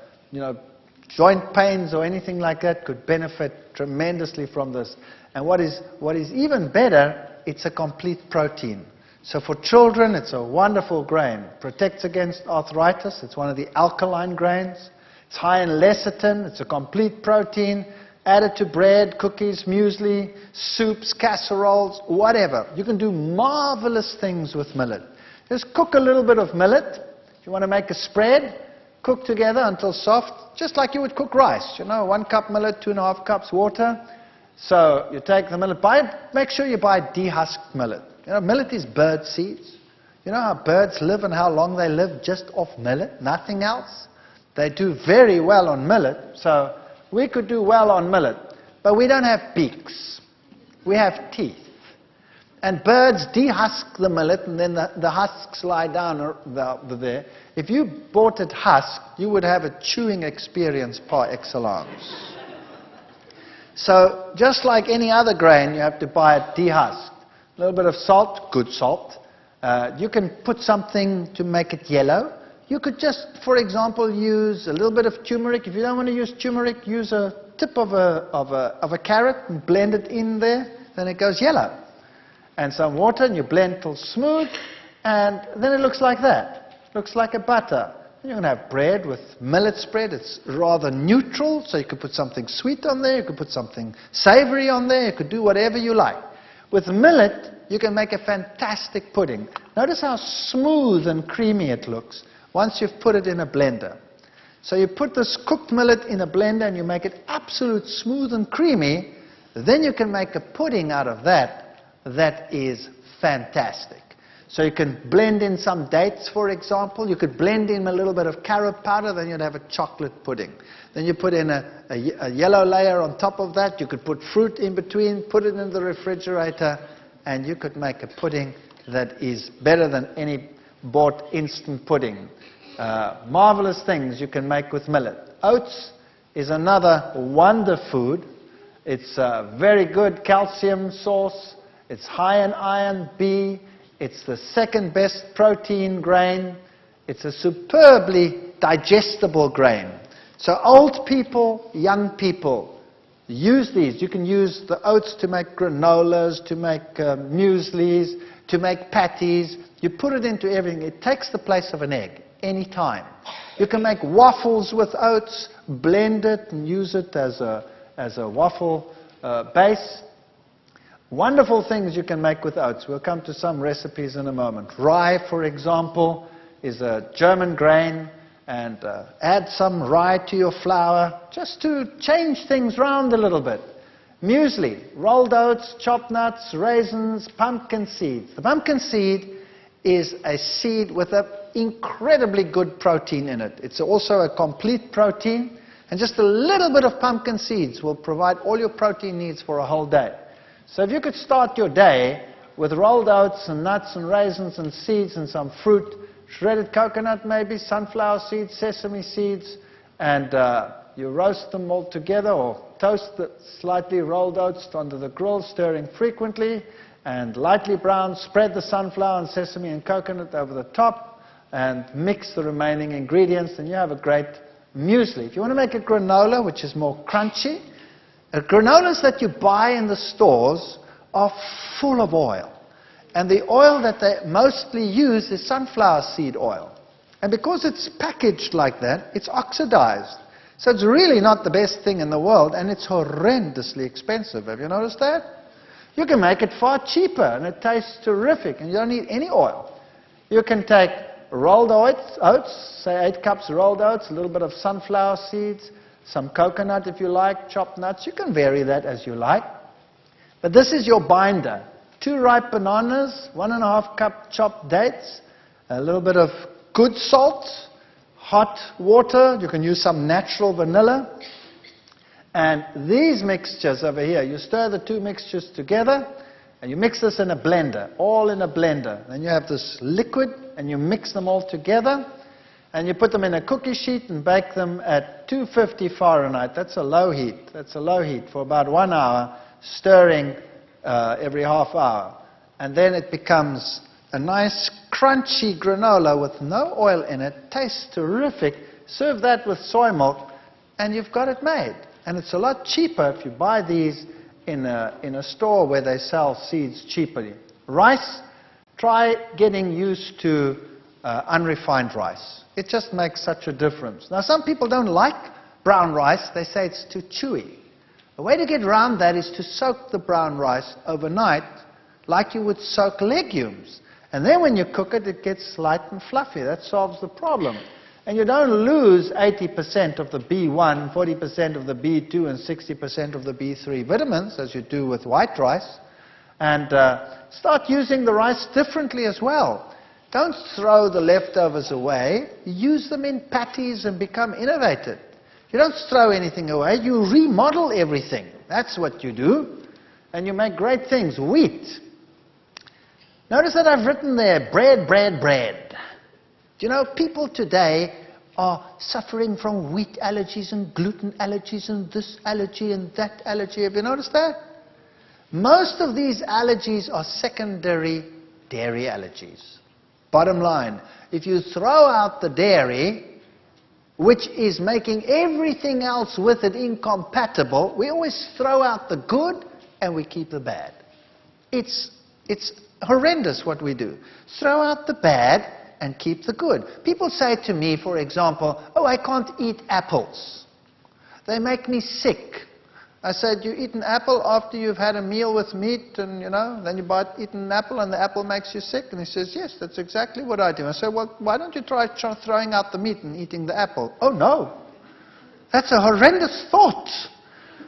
joint pains or anything like that, could benefit tremendously from this. And what is even better, it's a complete protein. So for children, it's a wonderful grain. Protects against arthritis. It's one of the alkaline grains. It's high in lecithin. It's a complete protein. Added to bread, cookies, muesli, soups, casseroles, whatever. You can do marvelous things with millet. Just cook a little bit of millet. If you want to make a spread, cook together until soft, just like you would cook rice. 1 cup millet, 2.5 cups water. So you take the millet, make sure you buy dehusked millet. Millet is bird seeds. You know how birds live and how long they live just off millet, nothing else? They do very well on millet, so we could do well on millet. But we don't have beaks. We have teeth. And birds dehusk the millet, and then the husks lie down there. If you bought it husked, you would have a chewing experience par excellence. So, just like any other grain, you have to buy it dehusked. A little bit of salt, good salt. You can put something to make it yellow. You could just, for example, use a little bit of turmeric. If you don't want to use turmeric, use a tip of a carrot and blend it in there, then it goes yellow. And some water, and you blend till smooth, and then it looks like that. It looks like a butter. You can have bread with millet spread. It's rather neutral, so you could put something sweet on there, you could put something savory on there, you could do whatever you like. With millet, you can make a fantastic pudding. Notice how smooth and creamy it looks once you've put it in a blender. So you put this cooked millet in a blender and you make it absolute smooth and creamy, then you can make a pudding out of that that is fantastic. So you can blend in some dates, for example. You could blend in a little bit of carob powder, then you'd have a chocolate pudding. Then you put in a yellow layer on top of that. You could put fruit in between, put it in the refrigerator, and you could make a pudding that is better than any bought instant pudding. Marvelous things you can make with millet. Oats is another wonder food. It's a very good calcium source. It's high in iron B. It's the second best protein grain. It's a superbly digestible grain. So old people, young people, use these. You can use the oats to make granolas, to make mueslis, to make patties. You put it into everything. It takes the place of an egg any time. You can make waffles with oats, blend it and use it as a waffle base. Wonderful things you can make with oats. We'll come to some recipes in a moment. Rye, for example, is a German grain, and add some rye to your flour just to change things round a little bit. Muesli, rolled oats, chopped nuts, raisins, pumpkin seeds. The pumpkin seed is a seed with an incredibly good protein in it. It's also a complete protein, and just a little bit of pumpkin seeds will provide all your protein needs for a whole day. So if you could start your day with rolled oats and nuts and raisins and seeds and some fruit, shredded coconut maybe, sunflower seeds, sesame seeds, and you roast them all together or toast the slightly rolled oats onto the grill, stirring frequently, and lightly brown, spread the sunflower and sesame and coconut over the top, and mix the remaining ingredients, and you have a great muesli. If you want to make a granola, which is more crunchy, granolas that you buy in the stores are full of oil. And the oil that they mostly use is sunflower seed oil. And because it's packaged like that, it's oxidized. So it's really not the best thing in the world, and it's horrendously expensive. Have you noticed that? You can make it far cheaper, and it tastes terrific, and you don't need any oil. You can take rolled oats, say 8 cups rolled oats, a little bit of sunflower seeds, some coconut if you like, chopped nuts. You can vary that as you like. But this is your binder. 2 ripe bananas, 1.5 cup chopped dates, a little bit of good salt, hot water. You can use some natural vanilla. And these mixtures over here, you stir the 2 mixtures together, and you mix this in a blender, all in a blender. Then you have this liquid, and you mix them all together. And you put them in a cookie sheet and bake them at 250 Fahrenheit. That's a low heat. That's a low heat for about 1 hour, stirring every half hour. And then it becomes a nice crunchy granola with no oil in it. Tastes terrific. Serve that with soy milk, and you've got it made. And it's a lot cheaper if you buy these in a store where they sell seeds cheaply. Rice, try getting used to unrefined rice. It just makes such a difference. Now, some people don't like brown rice. They say it's too chewy. The way to get around that is to soak the brown rice overnight like you would soak legumes. And then when you cook it, it gets light and fluffy. That solves the problem. And you don't lose 80% of the B1, 40% of the B2, and 60% of the B3 vitamins, as you do with white rice. And start using the rice differently as well. Don't throw the leftovers away. Use them in patties and become innovative. You don't throw anything away. You remodel everything. That's what you do. And you make great things. Wheat. Notice that I've written there, bread, bread, bread. Do you know, people today are suffering from wheat allergies and gluten allergies and this allergy and that allergy. Have you noticed that? Most of these allergies are secondary dairy allergies. Bottom line, if you throw out the dairy, which is making everything else with it incompatible, we always throw out the good and we keep the bad. It's horrendous what we do. Throw out the bad and keep the good. People say to me, for example, oh, I can't eat apples. They make me sick. I said, you eat an apple after you've had a meal with meat and, then you eat an apple and the apple makes you sick? And he says, yes, that's exactly what I do. I said, well, why don't you try throwing out the meat and eating the apple? Oh, no. That's a horrendous thought.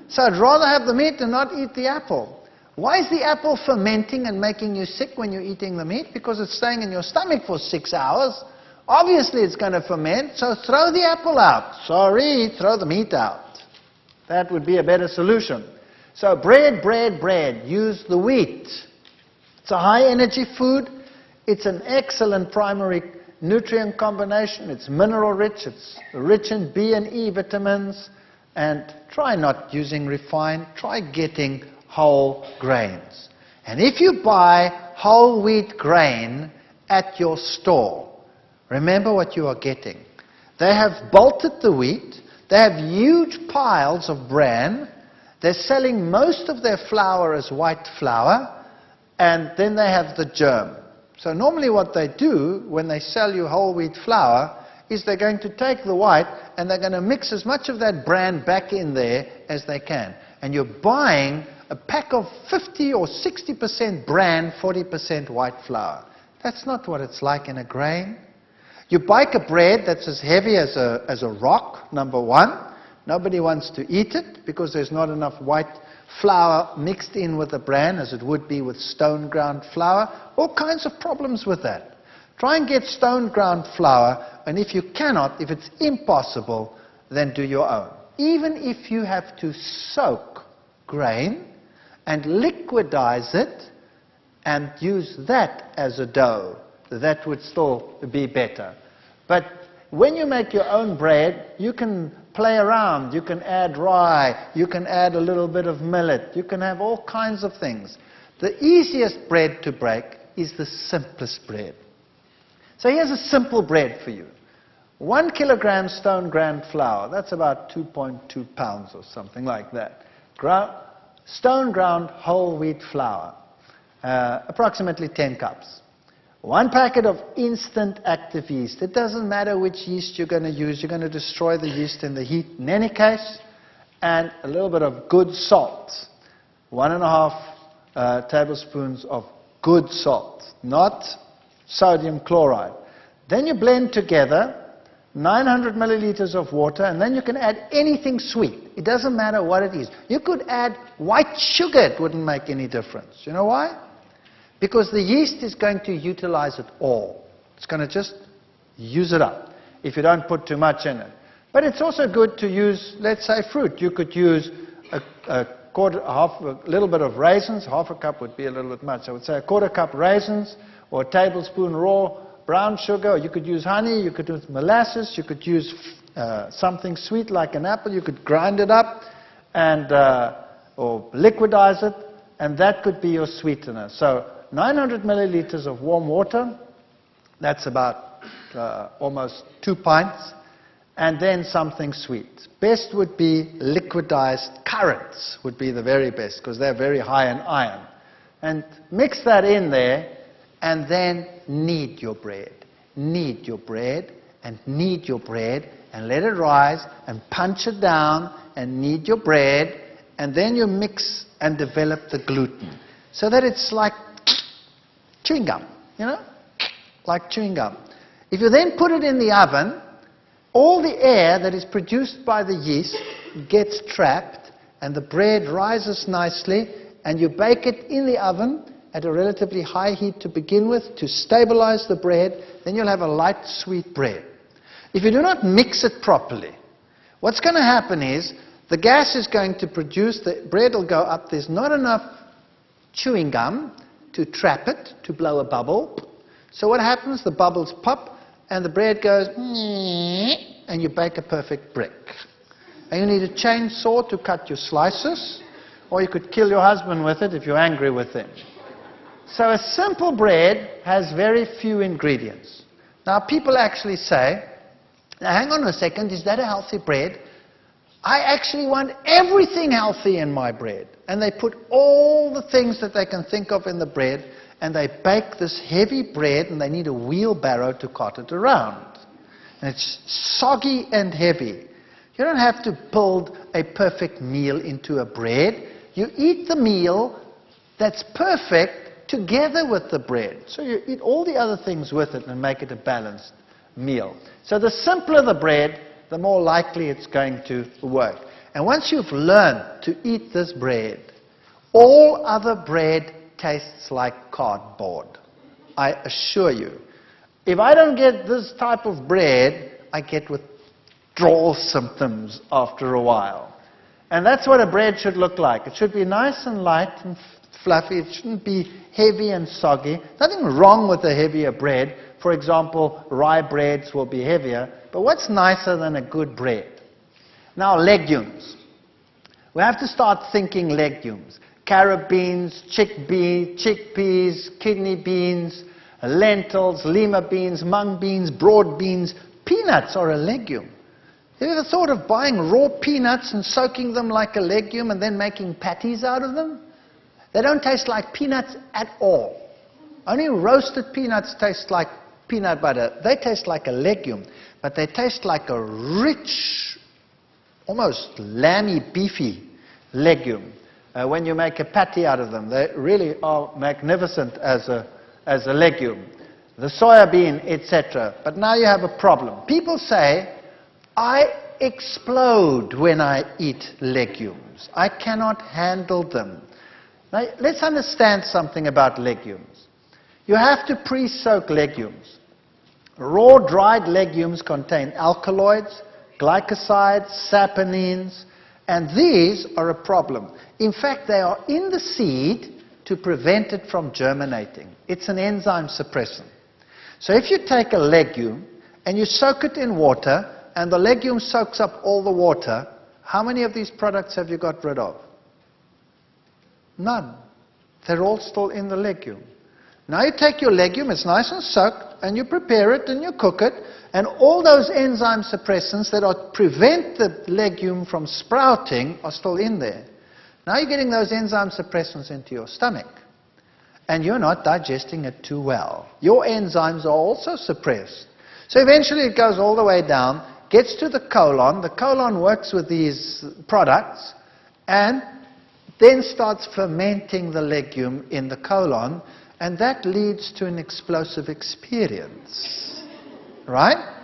So I'd rather have the meat and not eat the apple. Why is the apple fermenting and making you sick when you're eating the meat? Because it's staying in your stomach for 6 hours. Obviously it's going to ferment, so throw the apple out. Sorry, throw the meat out. That would be a better solution. So bread, bread, bread. Use the wheat. It's a high energy food. It's an excellent primary nutrient combination. It's mineral rich. It's rich in B and E vitamins. And try not using refined. Try getting whole grains. And if you buy whole wheat grain at your store, remember what you are getting. They have bolted the wheat. They have huge piles of bran. They're selling most of their flour as white flour. And then they have the germ. So normally what they do when they sell you whole wheat flour is they're going to take the white and they're going to mix as much of that bran back in there as they can. And you're buying a pack of 50 or 60% bran, 40% white flour. That's not what it's like in a grain. You bake a bread that's as heavy as a rock, number one. Nobody wants to eat it because there's not enough white flour mixed in with the bran as it would be with stone ground flour. All kinds of problems with that. Try and get stone ground flour, and if you cannot, if it's impossible, then do your own. Even if you have to soak grain and liquidize it and use that as a dough, that would still be better. But when you make your own bread, you can play around. You can add rye. You can add a little bit of millet. You can have all kinds of things. The easiest bread to break is the simplest bread. So here's a simple bread for you. 1 kilogram stone ground flour, that's about 2.2 pounds or something like that. Stone ground whole wheat flour, approximately 10 cups. 1 packet of instant active yeast. It doesn't matter which yeast you're going to use. You're going to destroy the yeast in the heat in any case. And a little bit of good salt. 1.5 tablespoons of good salt, not sodium chloride. Then you blend together 900 milliliters of water, and then you can add anything sweet. It doesn't matter what it is. You could add white sugar. It wouldn't make any difference. You know why? Because the yeast is going to utilize it all. It's going to just use it up if you don't put too much in it. But it's also good to use, let's say, fruit. You could use a little bit of raisins. Half a cup would be a little bit much. I would say a 1/4 cup raisins or a tablespoon raw brown sugar. Or you could use honey. You could use molasses. You could use something sweet like an apple. You could grind it up and or liquidize it, and that could be your sweetener. So 900 milliliters of warm water, that's about almost 2 pints, and then something sweet. Best would be liquidized currants, would be the very best, because they're very high in iron. And mix that in there, and then knead your bread. Knead your bread, and knead your bread, and let it rise, and punch it down, and knead your bread, and then you mix and develop the gluten, so that it's like chewing gum, like chewing gum. If you then put it in the oven, all the air that is produced by the yeast gets trapped, and the bread rises nicely, and you bake it in the oven at a relatively high heat to begin with to stabilize the bread. Then you'll have a light, sweet bread. If you do not mix it properly, what's going to happen is the gas is going to produce, the bread will go up. There's not enough chewing gum to trap it, to blow a bubble. So what happens? The bubbles pop and the bread goes, and you bake a perfect brick. And you need a chainsaw to cut your slices, or you could kill your husband with it if you're angry with him. So a simple bread has very few ingredients. Now people actually say, now hang on a second, is that a healthy bread? I actually want everything healthy in my bread. And they put all the things that they can think of in the bread, and they bake this heavy bread, and they need a wheelbarrow to cart it around. And it's soggy and heavy. You don't have to build a perfect meal into a bread. You eat the meal that's perfect together with the bread. So you eat all the other things with it and make it a balanced meal. So the simpler the bread, the more likely it's going to work. And once you've learned to eat this bread, all other bread tastes like cardboard. I assure you. If I don't get this type of bread, I get withdrawal symptoms after a while. And that's what a bread should look like. It should be nice and light and fluffy. It shouldn't be heavy and soggy. Nothing wrong with a heavier bread. For example, rye breads will be heavier. But what's nicer than a good bread? Now, legumes. We have to start thinking legumes. Carrot beans, chickpeas, kidney beans, lentils, lima beans, mung beans, broad beans. Peanuts are a legume. Have you ever thought of buying raw peanuts and soaking them like a legume and then making patties out of them? They don't taste like peanuts at all. Only roasted peanuts taste like peanut butter. They taste like a legume, but they taste like a rich, almost lamby, beefy legume. When you make a patty out of them, they really are magnificent as a legume. The soya bean, etc. But now you have a problem. People say, I explode when I eat legumes. I cannot handle them. Now, let's understand something about legumes. You have to pre-soak legumes. Raw dried legumes contain alkaloids, glycosides, saponins, and these are a problem. In fact, they are in the seed to prevent it from germinating. It's an enzyme suppressant. So if you take a legume and you soak it in water, and the legume soaks up all the water, how many of these products have you got rid of? None. They're all still in the legume. Now you take your legume, it's nice and soaked, and you prepare it and you cook it, and all those enzyme suppressants that prevent the legume from sprouting are still in there. Now you're getting those enzyme suppressants into your stomach, and you're not digesting it too well. Your enzymes are also suppressed. So eventually it goes all the way down, gets to the colon. The colon works with these products, and then starts fermenting the legume in the colon, and that leads to an explosive experience. Right?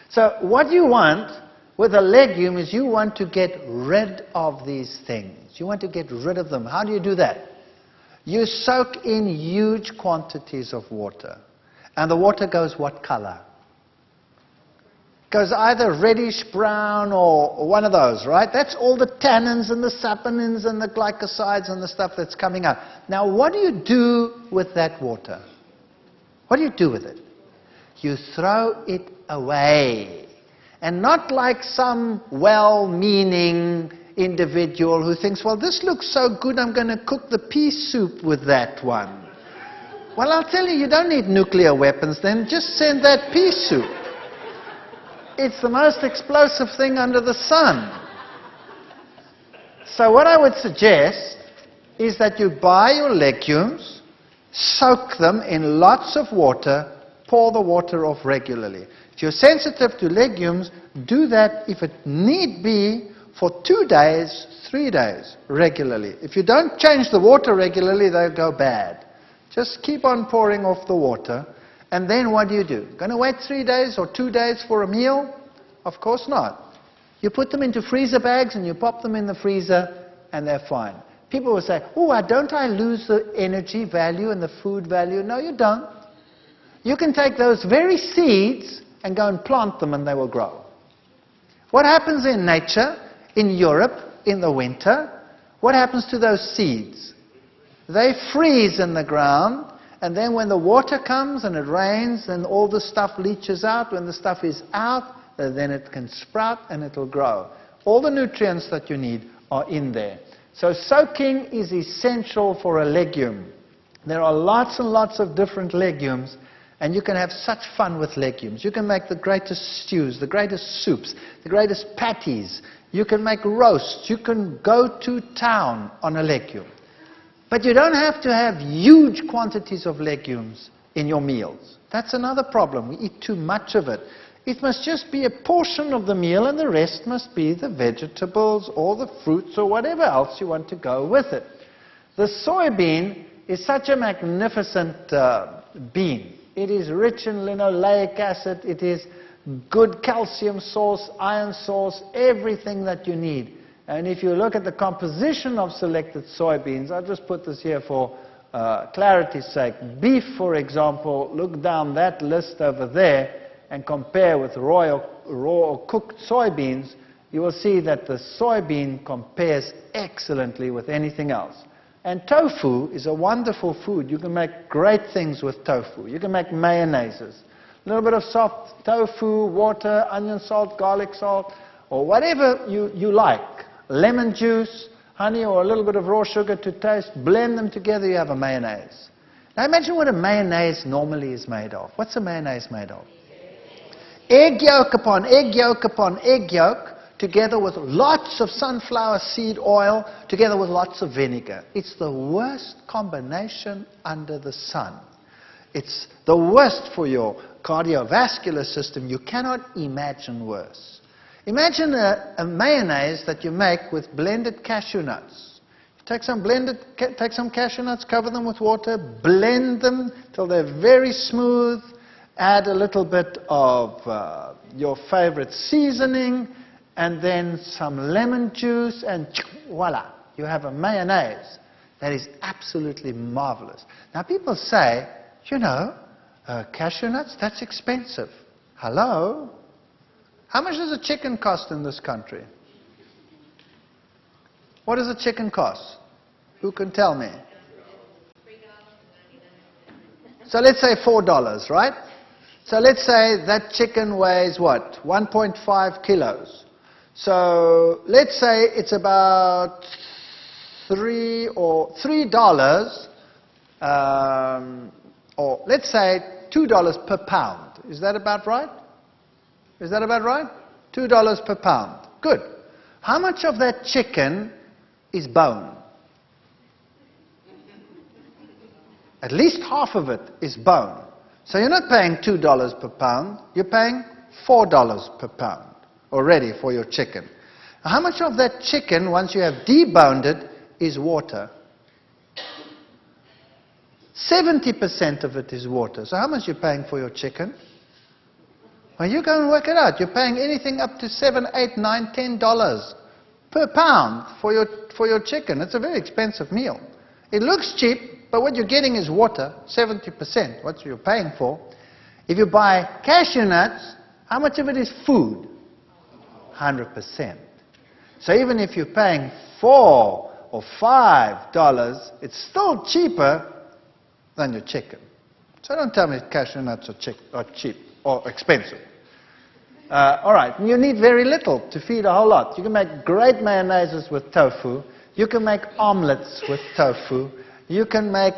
So what you want with a legume is you want to get rid of these things. You want to get rid of them. How do you do that? You soak in huge quantities of water. And the water goes what color? Goes either reddish brown or one of those, right? That's all the tannins and the saponins and the glycosides and the stuff that's coming out. Now, what do you do with that water? What do you do with it? You throw it away. And not like some well-meaning individual who thinks, well, this looks so good, I'm going to cook the pea soup with that one. Well, I'll tell you, you don't need nuclear weapons then. Just send that pea soup. It's the most explosive thing under the sun. So what I would suggest is that you buy your legumes, soak them in lots of water, pour the water off regularly. If you're sensitive to legumes, do that, if it need be, for 2 days, 3 days, regularly. If you don't change the water regularly, they'll go bad. Just keep on pouring off the water. And then what do? Going to wait 3 days or 2 days for a meal? Of course not. You put them into freezer bags and you pop them in the freezer and they're fine. People will say, oh, don't I lose the energy value and the food value? No, you don't. You can take those very seeds and go and plant them and they will grow. What happens in nature, in Europe, in the winter? What happens to those seeds? They freeze in the ground, and then when the water comes and it rains, then all the stuff leaches out. When the stuff is out, then it can sprout and it will grow. All the nutrients that you need are in there. So soaking is essential for a legume. There are lots and lots of different legumes, and you can have such fun with legumes. You can make the greatest stews, the greatest soups, the greatest patties. You can make roasts. You can go to town on a legume. But you don't have to have huge quantities of legumes in your meals. That's another problem. We eat too much of it. It must just be a portion of the meal, and the rest must be the vegetables or the fruits or whatever else you want to go with it. The soybean is such a magnificent bean. It is rich in linoleic acid. It is good calcium source, iron source, everything that you need. And if you look at the composition of selected soybeans, I'll just put this here for clarity's sake. Beef, for example, look down that list over there and compare with raw or cooked soybeans, you will see that the soybean compares excellently with anything else. And tofu is a wonderful food. You can make great things with tofu. You can make mayonnaises. A little bit of soft tofu, water, onion salt, garlic salt, or whatever you like. Lemon juice, honey, or a little bit of raw sugar to taste. Blend them together, you have a mayonnaise. Now imagine what a mayonnaise normally is made of. What's a mayonnaise made of? Egg yolk upon egg yolk upon egg yolk, together with lots of sunflower seed oil, together with lots of vinegar. It's the worst combination under the sun. It's the worst for your cardiovascular system. You cannot imagine worse. Imagine a mayonnaise that you make with blended cashew nuts. Take some cashew nuts, cover them with water, blend them till they're very smooth, add a little bit of your favorite seasoning, and then some lemon juice, and voila, you have a mayonnaise that is absolutely marvelous. Now people say, you know, cashew nuts, that's expensive. Hello? How much does a chicken cost in this country? What does a chicken cost? Who can tell me? So let's say $4, right? So let's say that chicken weighs what? 1.5 kilos. So let's say it's about $3, or let's say $2 per pound. Is that about right? Is that about right? $2 per pound. Good. How much of that chicken is bone? At least half of it is bone. So you're not paying $2 per pound, you're paying $4 per pound already for your chicken. Now, how much of that chicken, once you have deboned it, is water? 70% of it is water. So how much are you paying for your chicken? Well, you go and work it out. You're paying anything up to $7, $8, $9, $10 per pound for your chicken. It's a very expensive meal. It looks cheap, but what you're getting is water, 70%, what you're paying for. If you buy cashew nuts, how much of it is food? 100%. So even if you're paying $4 or $5, it's still cheaper than your chicken. So don't tell me cashew nuts are cheap or expensive. All right, you need very little to feed a whole lot. You can make great mayonnaises with tofu. You can make omelets with tofu. You can make,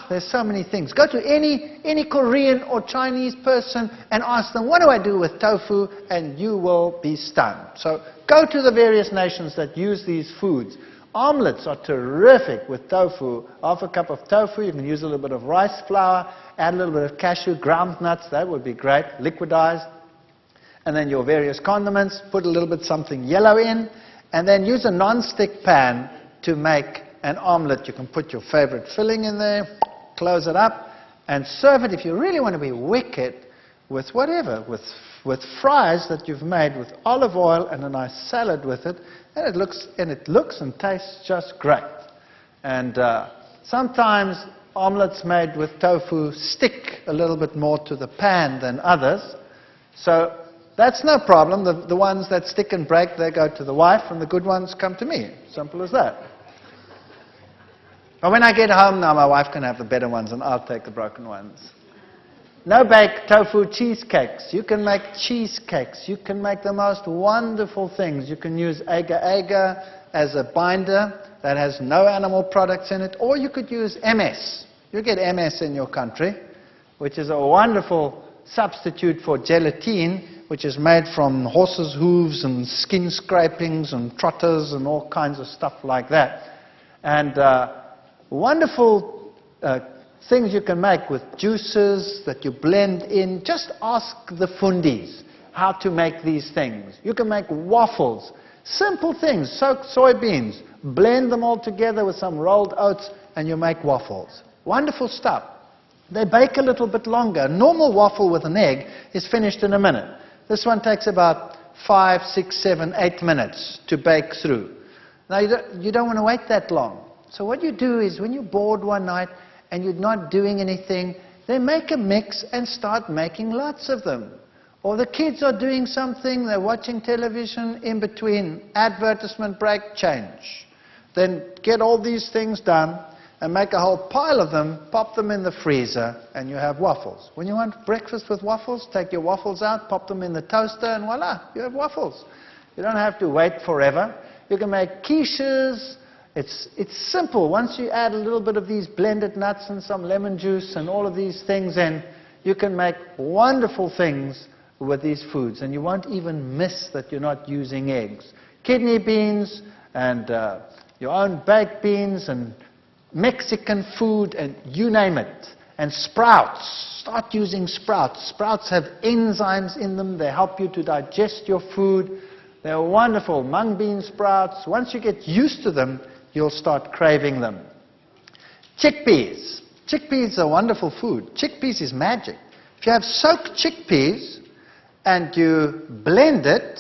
there's so many things. Go to any Korean or Chinese person and ask them, what do I do with tofu? And you will be stunned. So go to the various nations that use these foods. Omelets are terrific with tofu. Half a cup of tofu, you can use a little bit of rice flour, add a little bit of cashew, ground nuts, that would be great, liquidized. And then your various condiments, put a little bit something yellow in, and then use a non-stick pan to make an omelet. You can put your favorite filling in there, close it up, and serve it, if you really want to be wicked, with whatever, with fries that you've made with olive oil and a nice salad with it, and it looks and tastes just great. And sometimes omelets made with tofu stick a little bit more to the pan than others. So that's no problem. The ones that stick and break, they go to the wife, and the good ones come to me. Simple as that. But when I get home now, my wife can have the better ones, and I'll take the broken ones. No-bake tofu cheesecakes. You can make cheesecakes. You can make the most wonderful things. You can use agar-agar as a binder that has no animal products in it, or you could use MS. You get MS in your country, which is a wonderful substitute for gelatine, which is made from horses' hooves and skin scrapings and trotters and all kinds of stuff like that. And wonderful things you can make with juices that you blend in. Just ask the fundis how to make these things. You can make waffles. Simple things. Soak soybeans. Blend them all together with some rolled oats and you make waffles. Wonderful stuff. They bake a little bit longer. A normal waffle with an egg is finished in a minute. This one takes about 5, 6, 7, 8 minutes to bake through. Now you don't want to wait that long. So what you do is when you're bored one night and you're not doing anything, then make a mix and start making lots of them. Or the kids are doing something, they're watching television, in between advertisement break, change. Then get all these things done and make a whole pile of them, pop them in the freezer, and you have waffles. When you want breakfast with waffles, take your waffles out, pop them in the toaster, and voila, you have waffles. You don't have to wait forever. You can make quiches. It's simple. Once you add a little bit of these blended nuts and some lemon juice and all of these things in, you can make wonderful things with these foods, and you won't even miss that you're not using eggs. Kidney beans and your own baked beans and Mexican food and you name it. And sprouts. Start using sprouts. Sprouts have enzymes in them. They help you to digest your food. They're wonderful. Mung bean sprouts. Once you get used to them, you'll start craving them. Chickpeas. Chickpeas are wonderful food. Chickpeas is magic. If you have soaked chickpeas and you blend it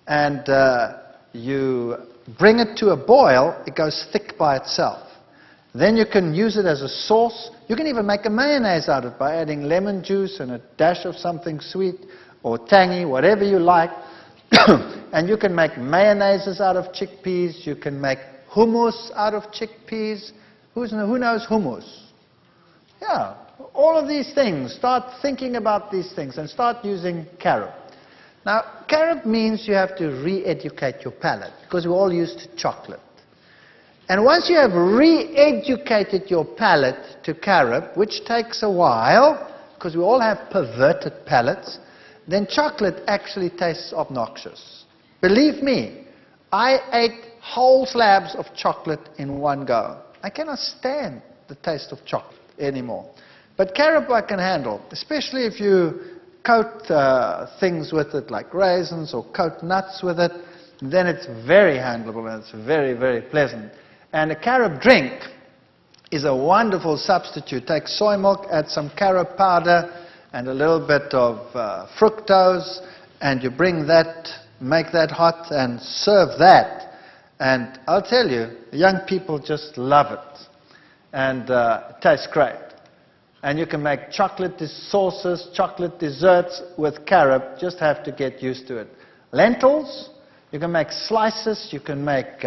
and you bring it to a boil, it goes thick by itself. Then you can use it as a sauce. You can even make a mayonnaise out of it by adding lemon juice and a dash of something sweet or tangy, whatever you like. And you can make mayonnaises out of chickpeas. You can make hummus out of chickpeas. Who knows hummus? Yeah, all of these things. Start thinking about these things and start using carob. Now, carob means you have to re-educate your palate because we're all used to chocolate. And once you have re-educated your palate to carob, which takes a while, because we all have perverted palates, then chocolate actually tastes obnoxious. Believe me, I ate whole slabs of chocolate in one go. I cannot stand the taste of chocolate anymore. But carob I can handle, especially if you coat things with it like raisins or coat nuts with it, then it's very handleable and it's very, very pleasant. And a carob drink is a wonderful substitute. Take soy milk, add some carob powder and a little bit of fructose, and you bring that, make that hot and serve that. And I'll tell you, young people just love it. And it tastes great. And you can make chocolate sauces, chocolate desserts with carob. Just have to get used to it. Lentils, you can make slices, you can make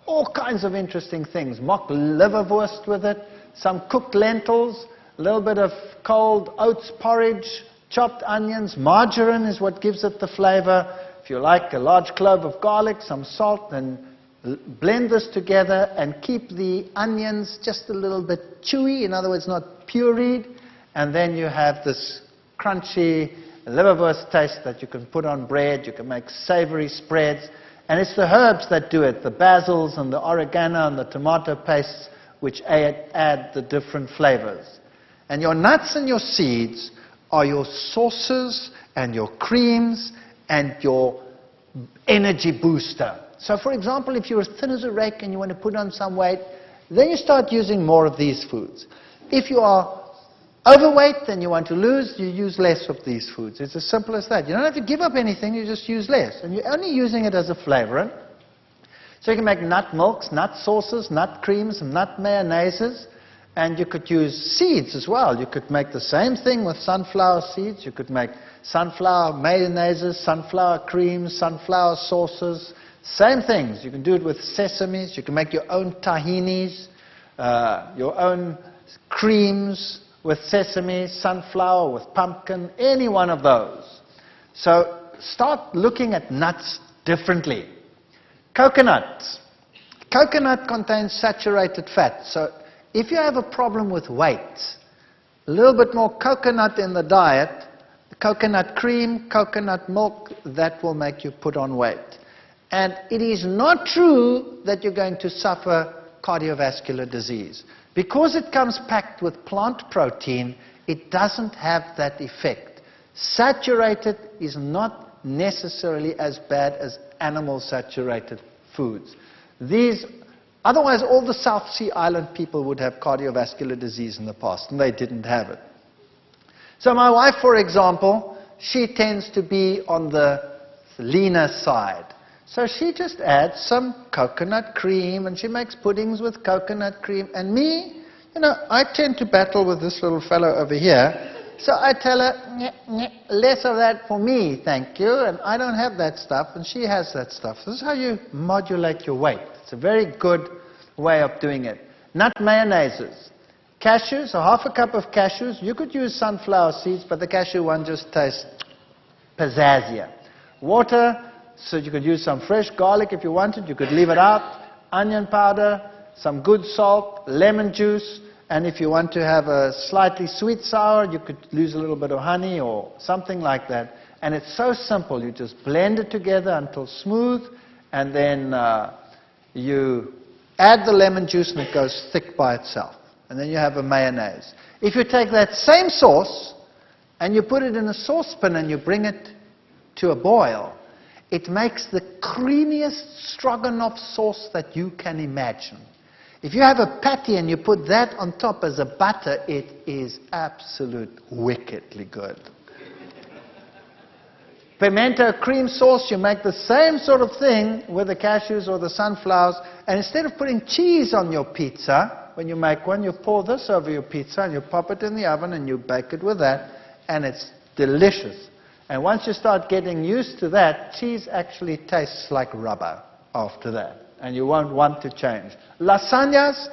all kinds of interesting things. Mock liverwurst with it, some cooked lentils, a little bit of cold oats porridge, chopped onions. Margarine is what gives it the flavor. If you like a large clove of garlic, some salt, and blend this together and keep the onions just a little bit chewy, in other words, not pureed, and then you have this crunchy liverwurst taste that you can put on bread. You can make savory spreads. And it's the herbs that do it, the basils and the oregano and the tomato pastes, which add the different flavors. And your nuts and your seeds are your sauces and your creams and your energy booster. So for example, if you're as thin as a rake and you want to put on some weight, then you start using more of these foods. If you are overweight and you want to lose, you use less of these foods. It's as simple as that. You don't have to give up anything, you just use less. And you're only using it as a flavorant. So you can make nut milks, nut sauces, nut creams, and nut mayonnaises. And you could use seeds as well. You could make the same thing with sunflower seeds. You could make sunflower mayonnaises, sunflower creams, sunflower sauces. Same things. You can do it with sesames. You can make your own tahinis, your own creams with sesame, sunflower, with pumpkin, any one of those. So start looking at nuts differently. Coconut. Coconut contains saturated fat. So if you have a problem with weight, a little bit more coconut in the diet, coconut cream, coconut milk, that will make you put on weight. And it is not true that you're going to suffer cardiovascular disease. Because it comes packed with plant protein, it doesn't have that effect. Saturated is not necessarily as bad as animal saturated foods. Otherwise, all the South Sea Island people would have cardiovascular disease in the past, and they didn't have it. So my wife, for example, she tends to be on the leaner side. So she just adds some coconut cream, and she makes puddings with coconut cream. And me, I tend to battle with this little fellow over here. So I tell her, less of that for me, thank you. And I don't have that stuff, and she has that stuff. This is how you modulate your weight. It's a very good way of doing it. Nut mayonnaises. Cashews, so half a cup of cashews. You could use sunflower seeds, but the cashew one just tastes pizzazzier. Water. So you could use some fresh garlic if you wanted. You could leave it out. Onion powder, some good salt, lemon juice. And if you want to have a slightly sweet sour, you could use a little bit of honey or something like that. And it's so simple. You just blend it together until smooth. And then you add the lemon juice and it goes thick by itself. And then you have a mayonnaise. If you take that same sauce and you put it in a saucepan and you bring it to a boil, it makes the creamiest stroganoff sauce that you can imagine. If you have a patty and you put that on top as a butter, it is absolute wickedly good. Pimento cream sauce, you make the same sort of thing with the cashews or the sunflowers, and instead of putting cheese on your pizza, when you make one, you pour this over your pizza and you pop it in the oven and you bake it with that, and it's delicious. And once you start getting used to that, cheese actually tastes like rubber after that. And you won't want to change. Lasagnas,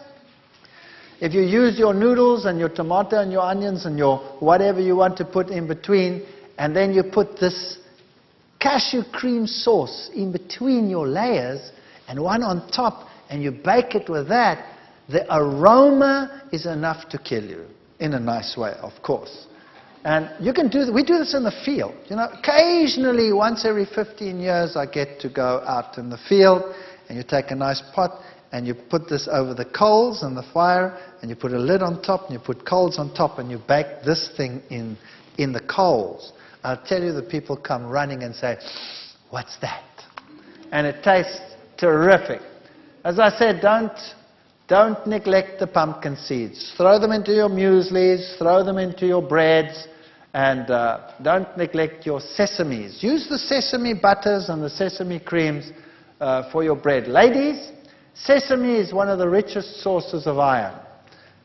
if you use your noodles and your tomato and your onions and your whatever you want to put in between, and then you put this cashew cream sauce in between your layers and one on top, and you bake it with that, the aroma is enough to kill you. In a nice way, of course. And you can we do this in the field. Occasionally, once every 15 years, I get to go out in the field, and you take a nice pot, and you put this over the coals and the fire, and you put a lid on top, and you put coals on top, and you bake this thing in the coals. I'll tell you, the people come running and say, "What's that?" And it tastes terrific. As I said, don't neglect the pumpkin seeds. Throw them into your mueslis, throw them into your breads, and don't neglect your sesames. Use the sesame butters and the sesame creams for your bread. Ladies, sesame is one of the richest sources of iron.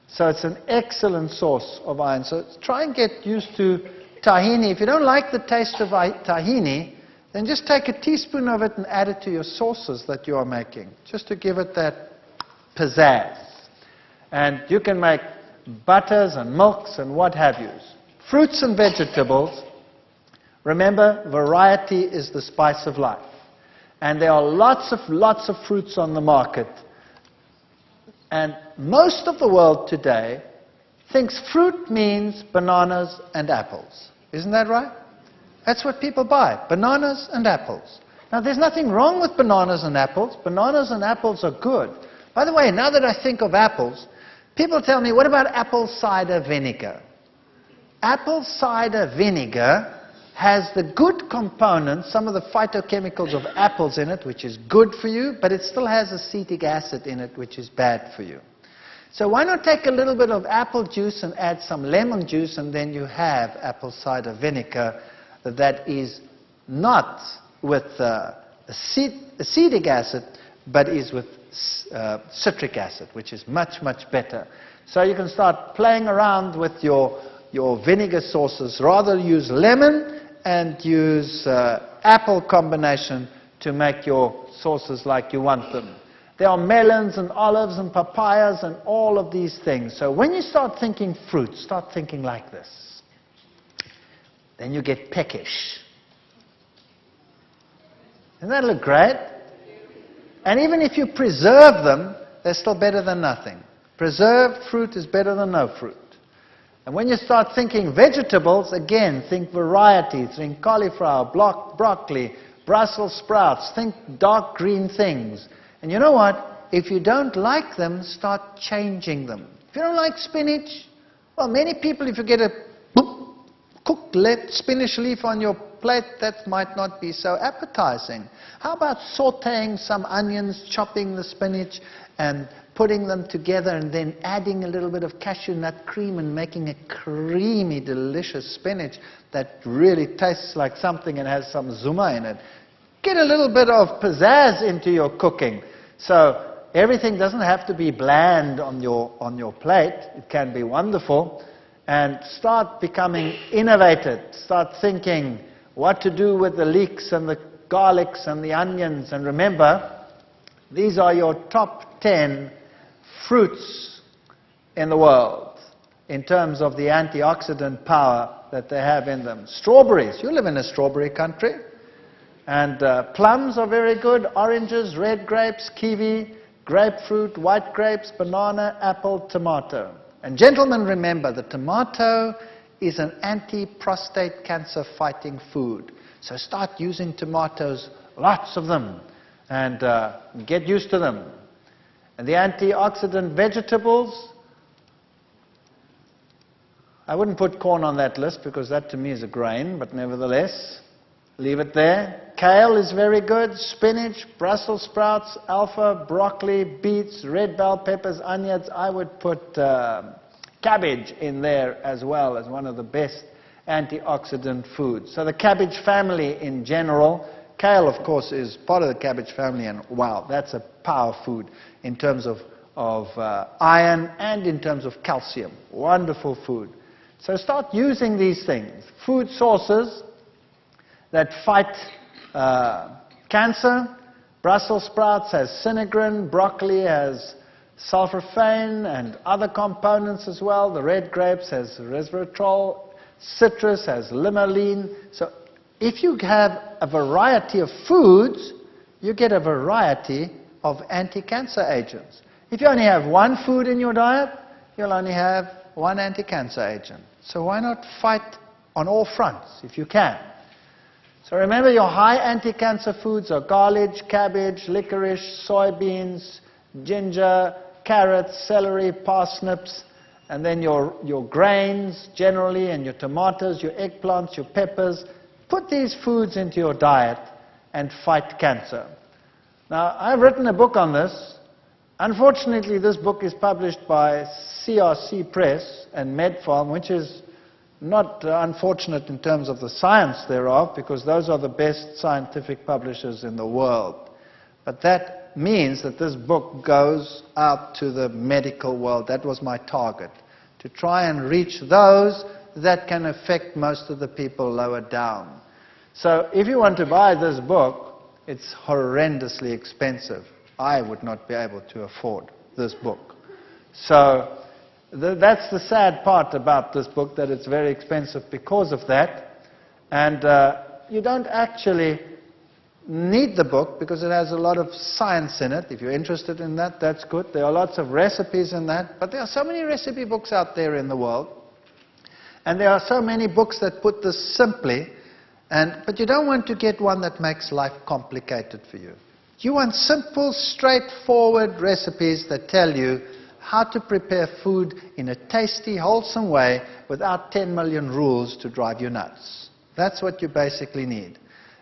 So it's an excellent source of iron. So try and get used to tahini. If you don't like the taste of tahini, then just take a teaspoon of it and add it to your sauces that you are making, just to give it that pizzazz. And you can make butters and milks and what have you. Fruits and vegetables. Remember, variety is the spice of life. And there are lots of fruits on the market. And most of the world today thinks fruit means bananas and apples. Isn't that right? That's what people buy, bananas and apples. Now, there's nothing wrong with bananas and apples. Bananas and apples are good. By the way, now that I think of apples, people tell me, what about apple cider vinegar? Apple cider vinegar has the good components, some of the phytochemicals of apples in it, which is good for you, but it still has acetic acid in it, which is bad for you. So why not take a little bit of apple juice and add some lemon juice, and then you have apple cider vinegar that is not with acetic acid, but is with citric acid, which is much, much better. So you can start playing around with your vinegar sauces. Rather use lemon and use apple combination to make your sauces like you want them. There are melons and olives and papayas and all of these things. So when you start thinking fruit, start thinking like this. Then you get peckish. Doesn't that look great? And even if you preserve them, they're still better than nothing. Preserved fruit is better than no fruit. And when you start thinking vegetables, again, think variety. Think cauliflower, broccoli, Brussels sprouts. Think dark green things. And you know what? If you don't like them, start changing them. If you don't like spinach, well, many people, if you get a cooked spinach leaf on your plate, that might not be so appetizing. How about sauteing some onions, chopping the spinach, and putting them together and then adding a little bit of cashew nut cream and making a creamy, delicious spinach that really tastes like something and has some zuma in it. Get a little bit of pizzazz into your cooking. So everything doesn't have to be bland on your plate. It can be wonderful. And start becoming innovative. Start thinking what to do with the leeks and the garlics and the onions. And remember, these are your top 10 fruits in the world in terms of the antioxidant power that they have in them. Strawberries. You live in a strawberry country. And plums are very good. Oranges, red grapes, kiwi, grapefruit, white grapes, banana, apple, tomato. And gentlemen, remember, the tomato is an anti-prostate cancer fighting food. So start using tomatoes, lots of them, and get used to them. And the antioxidant vegetables, I wouldn't put corn on that list because that to me is a grain, but nevertheless, leave it there. Kale is very good. Spinach, Brussels sprouts, alpha, broccoli, beets, red bell peppers, onions. I would put cabbage in there as well as one of the best antioxidant foods. So the cabbage family in general, kale of course is part of the cabbage family, and wow, that's a power food in terms of iron and in terms of calcium. Wonderful food. So start using these things. Food sources that fight cancer. Brussels sprouts has sinigrin, broccoli has sulforaphane and other components as well. The red grapes has resveratrol. Citrus has limonene. So if you have a variety of foods, you get a variety of anti-cancer agents. If you only have one food in your diet, you'll only have one anti-cancer agent. So why not fight on all fronts if you can? So remember, your high anti-cancer foods are garlic, cabbage, licorice, soybeans, ginger, carrots, celery, parsnips, and then your grains generally, and your tomatoes, your eggplants, your peppers. Put these foods into your diet and fight cancer. Now, I've written a book on this. Unfortunately, this book is published by CRC Press and MedFarm, which is not unfortunate in terms of the science thereof, because those are the best scientific publishers in the world. But that means that this book goes out to the medical world. That was my target, to try and reach those that can affect most of the people lower down. So if you want to buy this book, it's horrendously expensive. I would not be able to afford this book. So that's the sad part about this book, that it's very expensive because of that. And you don't actually need the book because it has a lot of science in it. If you're interested in that, that's good. There are lots of recipes in that. But there are so many recipe books out there in the world. And there are so many books that put this simply. But you don't want to get one that makes life complicated for you. You want simple, straightforward recipes that tell you how to prepare food in a tasty, wholesome way without 10 million rules to drive you nuts. That's what you basically need.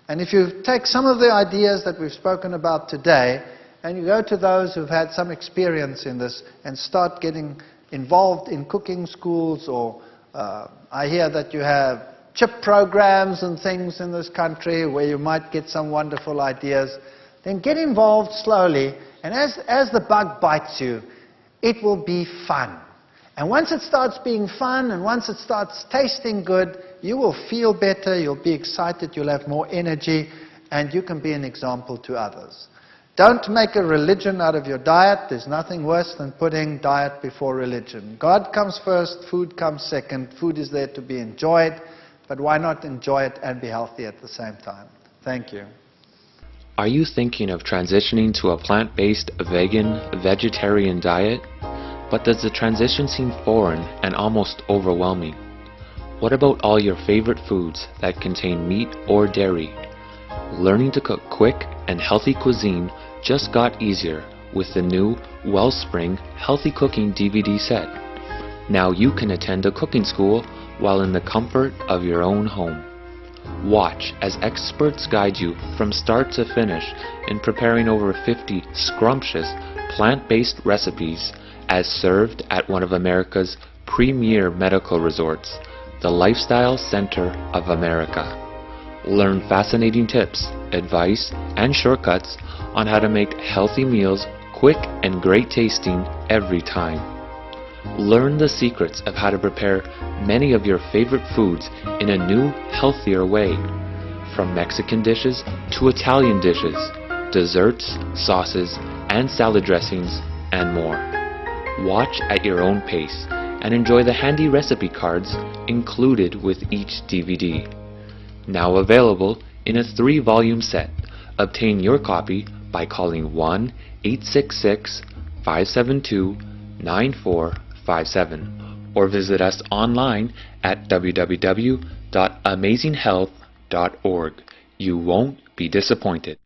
And if you take some of the ideas that we've spoken about today, and you go to those who've had some experience in this and start getting involved in cooking schools, or I hear that you have chip programs and things in this country where you might get some wonderful ideas. then get involved slowly, and as the bug bites you, it will be fun. And once it starts being fun, and once it starts tasting good, you will feel better, you'll be excited, you'll have more energy, and you can be an example to others. Don't make a religion out of your diet. There's nothing worse than putting diet before religion. God comes first, food comes second. Food is there to be enjoyed, but why not enjoy it and be healthy at the same time? Thank you. Are you thinking of transitioning to a plant-based vegan, vegetarian diet? But does the transition seem foreign and almost overwhelming? What about all your favorite foods that contain meat or dairy? Learning to cook quick and healthy cuisine just got easier with the new Wellspring Healthy Cooking DVD set. Now you can attend a cooking school while in the comfort of your own home. Watch as experts guide you from start to finish in preparing over 50 scrumptious plant-based recipes as served at one of America's premier medical resorts, the Lifestyle Center of America. Learn fascinating tips, advice, and shortcuts on how to make healthy meals quick and great tasting every time. Learn the secrets of how to prepare many of your favorite foods in a new, healthier way. From Mexican dishes to Italian dishes, desserts, sauces, and salad dressings, and more. Watch at your own pace and enjoy the handy recipe cards included with each DVD. Now available in a 3-volume set. Obtain your copy by calling 1-866-572-9457 or visit us online at www.amazinghealth.org. You won't be disappointed.